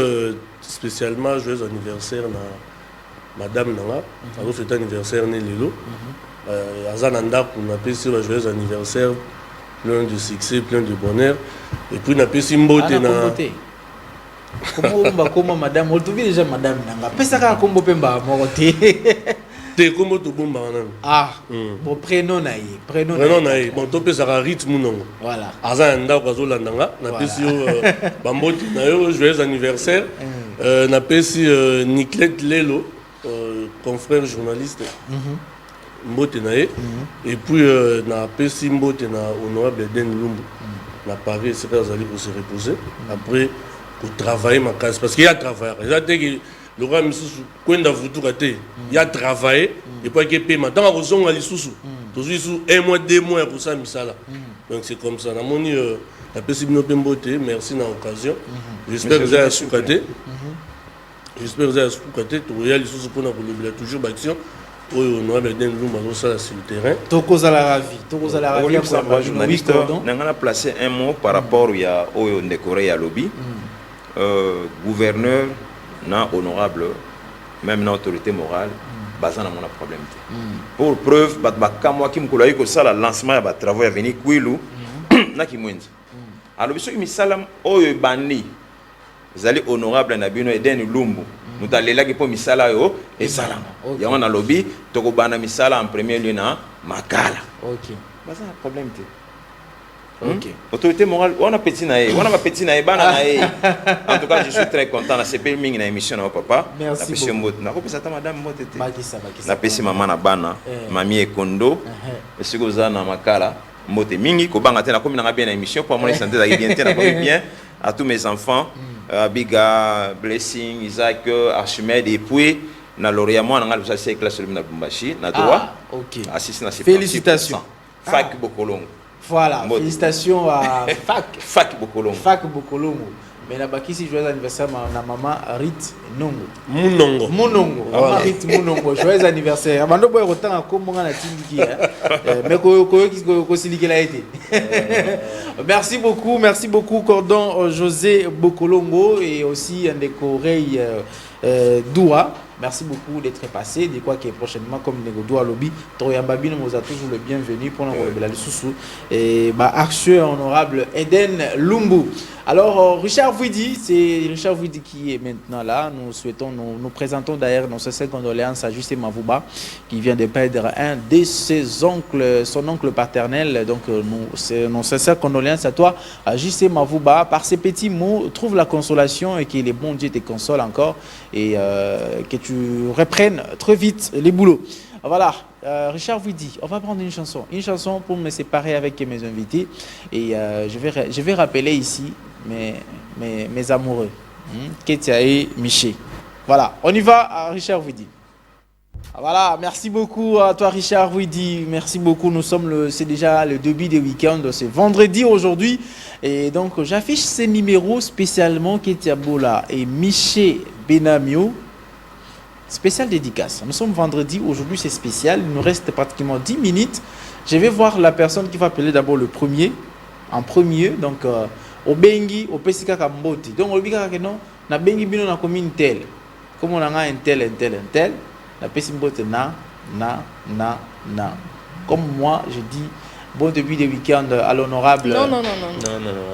spécialement joyeux anniversaire à Madame Nanga. On a fait anniversaire à Lelo. Azananda, on a fait joyeux anniversaire, plein de succès, plein de bonheur. Et puis, on a fait une beauté. Comment Madame, on trouve déjà Madame Nanga. Pesa combo pemba moroté. Comment tu bomba ah bon prénom naïe bon tu peux ça rythme non voilà azanda kwazo landanga na pesi bamboti na yo joyeux anniversaire na pesi Niclette Lelo confrère journaliste mbote na ye et puis na pesi mbote na honorable Eden Lumbu na Paris c'est quand allé pour se reposer après pour travailler ma case parce qu'il y a travaillé ça dit que le roi misusu kwenda vutuka te il y a travaillé et puis que paiement tant à kozonga lisusu toujours sous 1 mois 2 mois pour ça misala donc c'est comme ça na moni la pesi bino mbote merci na occasion j'espère que vous avez soukaté j'espère que vous avez soukaté to ya lisusu pour na kolobela toujours action on a bien nous sur le terrain. Tokoza la ravi. Tokoza la ravi. Journaliste, on a placé un mot par rapport au décoré à lobby. Gouverneur, non honorable, même non autorité morale, basant dans mon problème. Pour preuve, quand moi qui me connais que ça, le lancement de travaux à venir, Kouilou, n'a qui moins. Alors, monsieur Misalam, oyo bani, vous allez honorable Nabino Eden Lumbu. Nous allons là pour misala yo et salam. Il y a un lobby, toko bana misala en premier lieu na makala. OK. Bah ça un problème té. OK. Autorité morale, on a petit na on a ma petit na bana na. En tout cas, je suis très content na CP ming na émission na papa. Merci beaucoup. Na ko pesa ta madame motete. Bakisa. Na pesi maman na bana, mami Ekondo. Monsieur Goza na makala. Mote mingi ko banga tena comme na bien na émission pour mon santé d'aller bien tena bien à tous mes enfants. Biga, Blessing, Isaac, Archimède et puis na lauréat moi na ngalo sa classe na Bumbashi na droit. OK. Assistant Félicitations. Fac Bokolongo. Voilà, félicitations à Fac Bokolongo. Fac Bokolongo. Mais na bakisi joyeux anniversaire na maman Rit Nongo. Munongo. Maman Rit Munongo. Joyeux anniversaire. Bando boy rotanga ko monga na tindiki mais ko silikela été. Merci beaucoup Cordon José Bokolongo et aussi Ndekorei Doua. Merci beaucoup d'être passé. De quoi qui est prochainement comme Doua Lobby. Toyambabine nous a toujours le bienvenu pour la Lisusu et acteur honorable Eden Lumbu. Alors Richard Vouidi, c'est Richard Vouidi qui est maintenant là. Nous présentons d'ailleurs nos sincères condoléances à Justin Mavouba qui vient de perdre un de ses oncles, son oncle paternel. Donc nos sincères condoléances à toi, à Justin Mavouba. Par ces petits mots, trouve la consolation et que les bons dieux te consolent encore et que tu reprennes très vite les boulots. Voilà, Richard Vouidi, on va prendre une chanson pour me séparer avec mes invités et je vais rappeler ici mes amoureux, Ketia et Miché. Voilà, on y va, Richard Vouidi. Voilà, merci beaucoup à toi Richard Vouidi, merci beaucoup. C'est déjà le début des week-ends, c'est vendredi aujourd'hui et donc j'affiche ces numéros spécialement Ketia Bola et Miché Benamio. Spécial dédicace. Nous sommes vendredi, aujourd'hui c'est spécial, il nous reste pratiquement 10 minutes. Je vais voir la personne qui va appeler d'abord en premier, donc au Bengi, au Pesika Kamboti. Donc au Bengi, non, na Bengi bino na commune tel. Comme on a un tel, la Pesika Mbote na. Comme moi, je dis bon début de week-end à l'honorable. Non.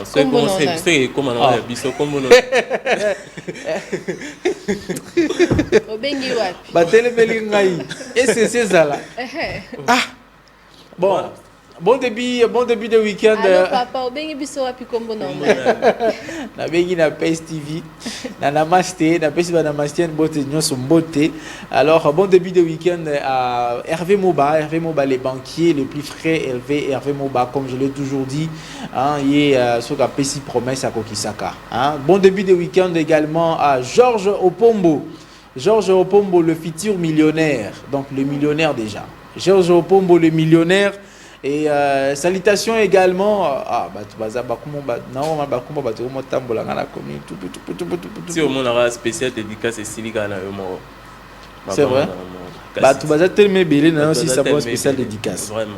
C'est bon, c'est comme on a biso comme on. Obengi wapi? Batele belingai. Et c'est ça là. Bon. Bon début de week-end. Alors papa, obengi biso wapi kombo na nga? Na bengi na PS TV, na namaste, na pesi ba namaste mbote nyonso mbote. Alors bon début de week-end à Hervé Moba, les banquiers les plus frais, Hervé Moba comme je l'ai toujours dit, hein, il est sur la pesi promesse à Kokisaka. Hein. Bon début de week-end également à Georges Opombo. Georges Opombo le futur millionnaire, donc le millionnaire déjà. Georges Opombo le millionnaire. Et salutations également si au monde a spécial dédicace c'est Siliga na yo. C'est vrai. Tu vas tellement bien si ça va spécial dédicace. Vraiment.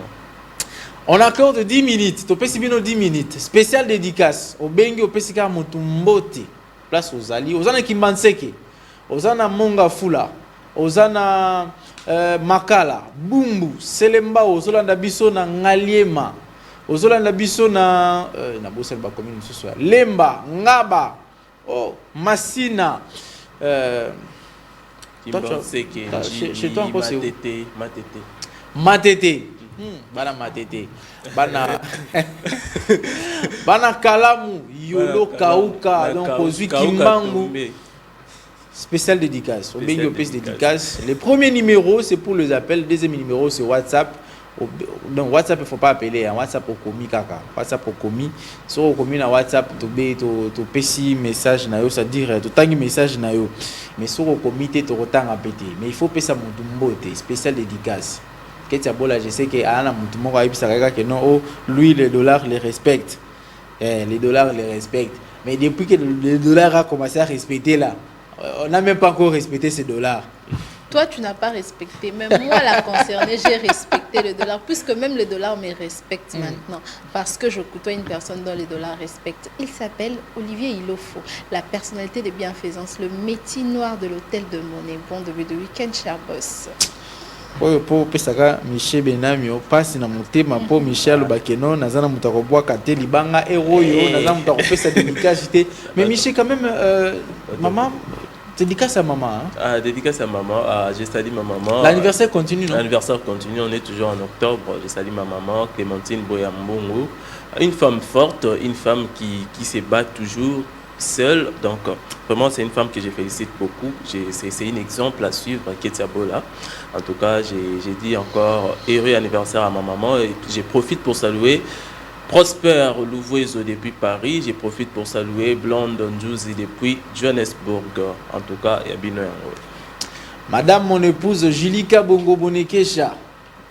On accorde 10 minutes. Tu peux si bien 10 minutes. Spécial dédicace au Bengi au Pesika Mutumbote. Place aux Ali, aux ana Kimbanseke. Aux ana Monga Fula. Aux ana Makala, Bumbu, Selemba, Ozolanda biso na Ngaliema, Ozolanda biso na Boselba commune ce soir. Lemba, Ngaba, Massina, chez toi encore c'est où? Matete. Bana Matete. Bana Kalamu, Yolo Kauka, donc Ozui Kimbangu. Spécial dédicace. Au Spécial BIOPS dédicace. Le premier numéro, c'est pour les appels. Le deuxième numéro, c'est WhatsApp. Donc WhatsApp, il ne faut pas appeler. Hein. WhatsApp au commis, kaka. WhatsApp au commis. Sur au commis, na WhatsApp, tu PC message, ça dit, tu tangi message, mais sur au comité, tu retang à péter. Mais il faut payer ça mon spécial dédicace. Je sais que lui, les dollars les respectent. Les dollars les respectent. Mais depuis que le dollar a commencé à respecter là, on n'a même pas encore respecté ces dollars. Toi, tu n'as pas respecté. Même moi, la concernée, j'ai respecté le dollar, puisque même le dollar me respecte maintenant. Parce que je côtoie une personne dont les dollars respectent. Il s'appelle Olivier Ilofo, la personnalité de bienfaisance, le métier noir de l'hôtel de Monnaie. Bon début de week-end, cher boss. Po pesaka Michel Benamio passe na motema po Michel Bakeno nazana mutakobwa kate libanga eroyo nazana mutakopesa dédicace mais Michel quand même maman dédicace à maman hein? Ah, dédicace à maman, je salue ma maman. L'anniversaire continue non? L'anniversaire continue, on est toujours en octobre. Je salue ma maman Clémentine Boyambongo, une femme forte, une femme qui se bat toujours seule, donc vraiment c'est une femme que je félicite beaucoup. C'est un exemple à suivre, Ketia Bola. En tout cas, j'ai dit encore heureux anniversaire à ma maman et je profite pour saluer Prosper Louvoiseau depuis Paris. Je profite pour saluer Blonde Njouzi depuis Johannesburg. En tout cas, il y a bien Madame mon épouse Julika Bongo Bonekesha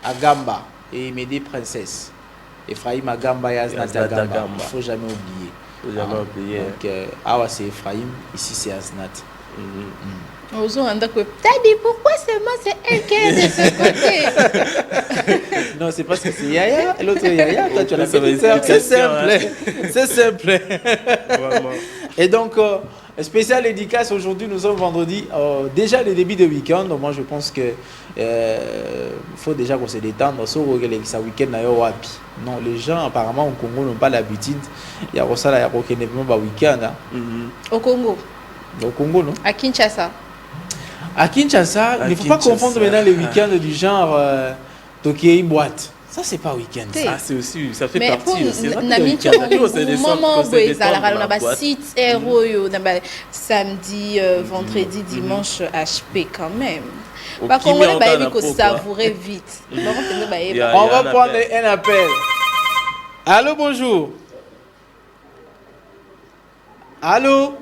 Agamba et Médé Princesse. Ephraim Agamba et Aznat Agamba. Il ne faut jamais oublier. Donc, c'est Ephraim, ici c'est Aznat. Pourquoi seulement c'est elle qui est de ce côté? Non, c'est parce que c'est Yaya, l'autre Yaya, toi tu as la petite sœur. C'est simple, c'est simple. Et donc, spécial dédicace, aujourd'hui nous sommes vendredi, déjà le début de week-end, donc moi je pense que faut déjà qu'on se détende, sauf que ça week-end n'a wapi. Non, les gens apparemment au Congo n'ont pas l'habitude, il y a ça là, il y a aucun événement week-end. Au Congo? Au Congo, non? À Kinshasa? À Kinshasa, il ne faut pas confondre maintenant les week-ends du genre Tokyo boîte. Ça, c'est pas week-end. Ah, c'est aussi, ça fait mais partie. Samedi, vendredi, dimanche, HP quand même. Par contre, il faut savourer vite. On va prendre un appel. Allô, bonjour. Allô.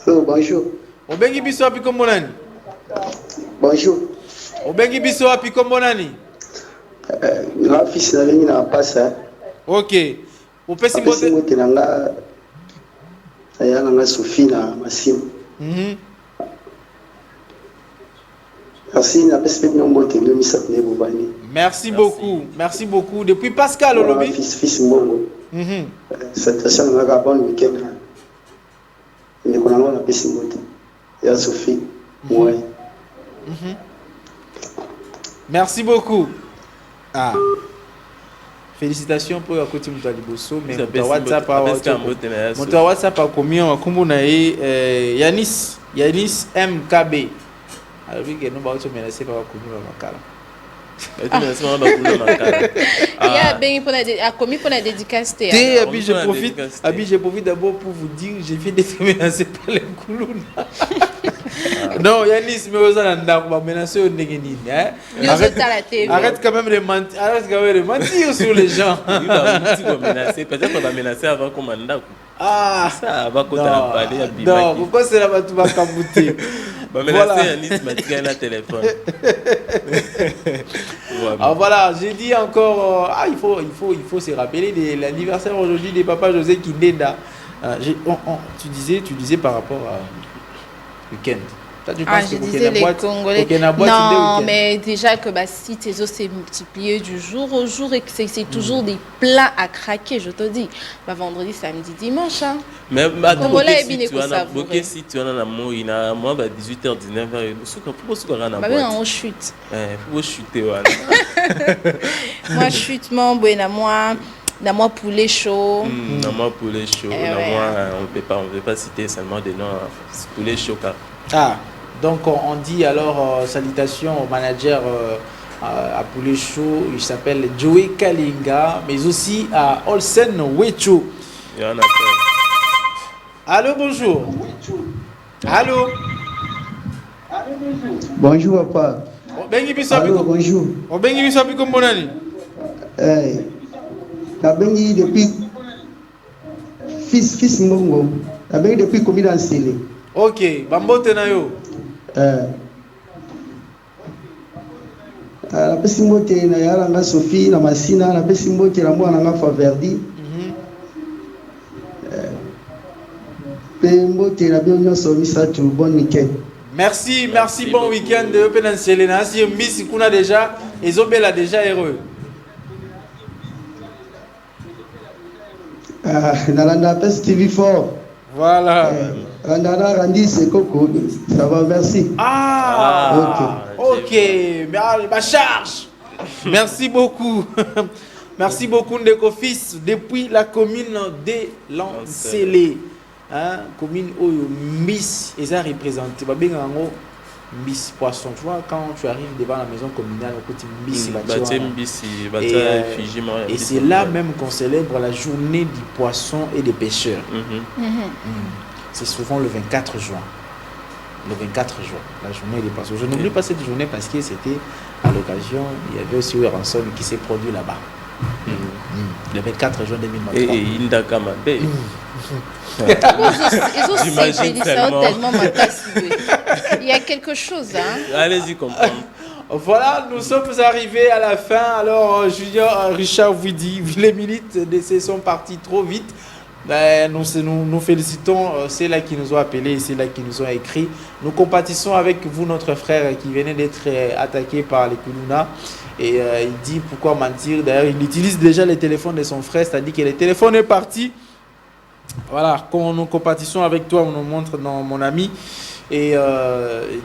Bonjour. Obengi biso api kombonani? Bonjour. Obengi biso api kombonani? La fils na lingi na passa. OK. Opesi mbote. Mbote nanga aya nanga Sophie na Masim. Merci na pesi na mbote ngi misapne bobani. Merci beaucoup. Merci beaucoup. Depuis Pascal Olobi. Fils mbongo. Cette semaine on a bon week-end. Mais qu'on a pesi mbote. Ya Sophie. Ouais. Merci beaucoup. Ah. Félicitations pour la côté de Liboso, mais mon WhatsApp a commis un combo Yanis MKB. Alors oui que nous va menacé par la je profite d'abord pour vous dire j'ai fait des menacés par les Koulouna. Non, Yanis, mais vous allez menacer au Negeni. Arrête quand même de mentir. Arrête quand même de mentir sur les gens. Peut-être qu'on va menacer avant qu'on m'en. Ah, ça va qu'on t'a parlé. Non, pourquoi c'est là-bas tout va cabouter? Menacer Yanis m'a dit un téléphone. Alors voilà, j'ai dit encore, il faut se rappeler de l'anniversaire aujourd'hui de Papa José Kindenda. Tu disais par rapport à week-end. Je disais les Congolais. Non, mais déjà que si tes os s'est multiplié du jour au jour et que c'est toujours des plats à craquer, je te dis. Vendredi, samedi, dimanche. Hein. Mais Congolais, si tu en as un mot, il y a 18h, 19h. On chute. Faut chuter. Moi, chute, moi, moi poulet chaud. Moi poulet chaud. On ne peut pas citer seulement des noms. Poulet chaud. Ah. Donc on dit alors salutations au manager à Poulet Chaud, il s'appelle Joey Kalinga, mais aussi à Olsen Wecho. Allô, bonjour. Allô. Bonjour, papa. Allô, bonjour. Nabengi depuis fils Mbongo. Nabengi depuis combien d'années? Ok, bambote na yo. La pesi mbote na yala nga Sophie na Masina, la pesi mbote na mwana nga Faverdi. Mbote na bien nyonso misatu, bon week-end. Merci, bon week-end de Open Selena. Si Miss Kuna déjà, Ezobela déjà heureux. Nalanda pes TV fort. Voilà. Randana Randi c'est Coco. Ça va, merci. Ok. Ma charge. Merci beaucoup. Merci beaucoup Ndeko Fils depuis la commune de Lancelé. Hein, commune où Miss est représentée. Miss Poisson, tu vois, quand tu arrives devant la maison communale, au côté Miss et c'est là même qu'on célèbre la journée du poisson et des pêcheurs. C'est souvent le 24 juin. Le 24 juin, la journée des poissons. Je n'oublie pas cette journée parce que c'était à l'occasion, il y avait aussi un rançon qui s'est produit là-bas. Le 24 juin 2023. Et Indaka Mabé. J'imagine tellement il y a quelque chose. Hein? Allez-y comprendre. Voilà, nous sommes arrivés à la fin. Alors, Junior, Richard vous dit, les minutes d'essai sont parties trop vite. Nous félicitons ceux-là qui nous ont appelés et ceux-là qui nous ont écrit. Nous compatissons avec vous, notre frère qui venait d'être attaqué par les Kuluna. Et il dit pourquoi mentir. D'ailleurs, il utilise déjà les téléphones de son frère, c'est-à-dire que le téléphone est parti. Voilà, quand nous compatissons avec toi, on nous montre mon ami. Et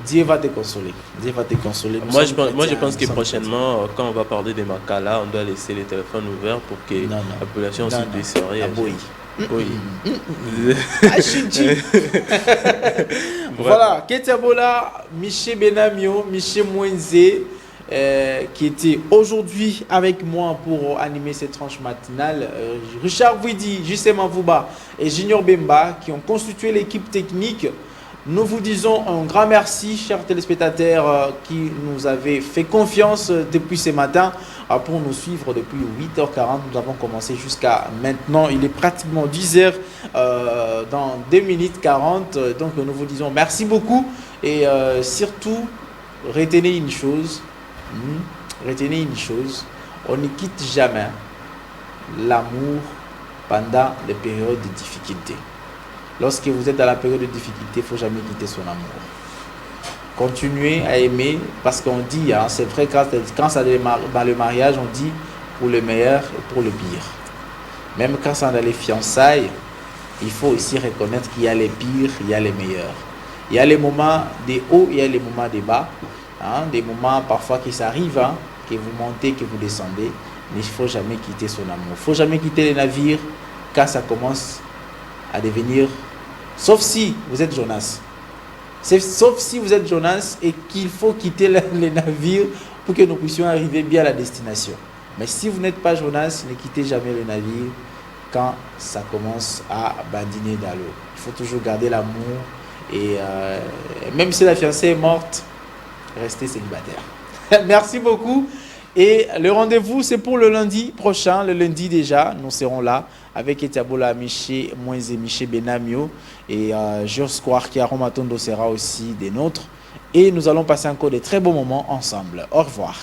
Dieu va te consoler. Dieu va te consoler. Moi, je pense que prochainement, quand on va parler des Makala, on doit laisser les téléphones ouverts pour que la population se décide. Oui. Voilà, Ketiabola, Miché Benamio, Miché Mwenze, qui était aujourd'hui avec moi pour animer cette tranche matinale. Richard Vouidi, Justin Mavouba et Junior Bemba qui ont constitué l'équipe technique. Nous vous disons un grand merci, chers téléspectateurs qui nous avez fait confiance depuis ce matin pour nous suivre depuis 8h40. Nous avons commencé jusqu'à maintenant. Il est pratiquement 10h dans 2 minutes 40. Donc nous vous disons merci beaucoup et surtout retenez une chose. On ne quitte jamais l'amour pendant les périodes de difficulté. Lorsque vous êtes dans la période de difficulté, il ne faut jamais quitter son amour. Continuez à aimer parce qu'on dit, hein, c'est vrai, quand ça démarre dans le mariage, on dit pour le meilleur et pour le pire. Même quand c'est dans les fiançailles, il faut aussi reconnaître qu'il y a les pires, il y a les meilleurs. Il y a les moments des hauts, il y a les moments des bas. Hein, des moments parfois qui s'arrivent, hein, que vous montez, que vous descendez. Mais il ne faut jamais quitter son amour. Il ne faut jamais quitter les navires quand ça commence à devenir... Sauf si vous êtes Jonas. Sauf si vous êtes Jonas et qu'il faut quitter les navires pour que nous puissions arriver bien à la destination. Mais si vous n'êtes pas Jonas, ne quittez jamais le navire quand ça commence à bandiner dans l'eau. Il faut toujours garder l'amour et même si la fiancée est morte, restez célibataire. Merci beaucoup. Et le rendez-vous, c'est pour le lundi prochain. Le lundi déjà, nous serons là avec Etiabola Miché, Mwenze Miché Benamio. Et j'ose croire qu'Aromatondo sera aussi des nôtres. Et nous allons passer encore de très beaux moments ensemble. Au revoir.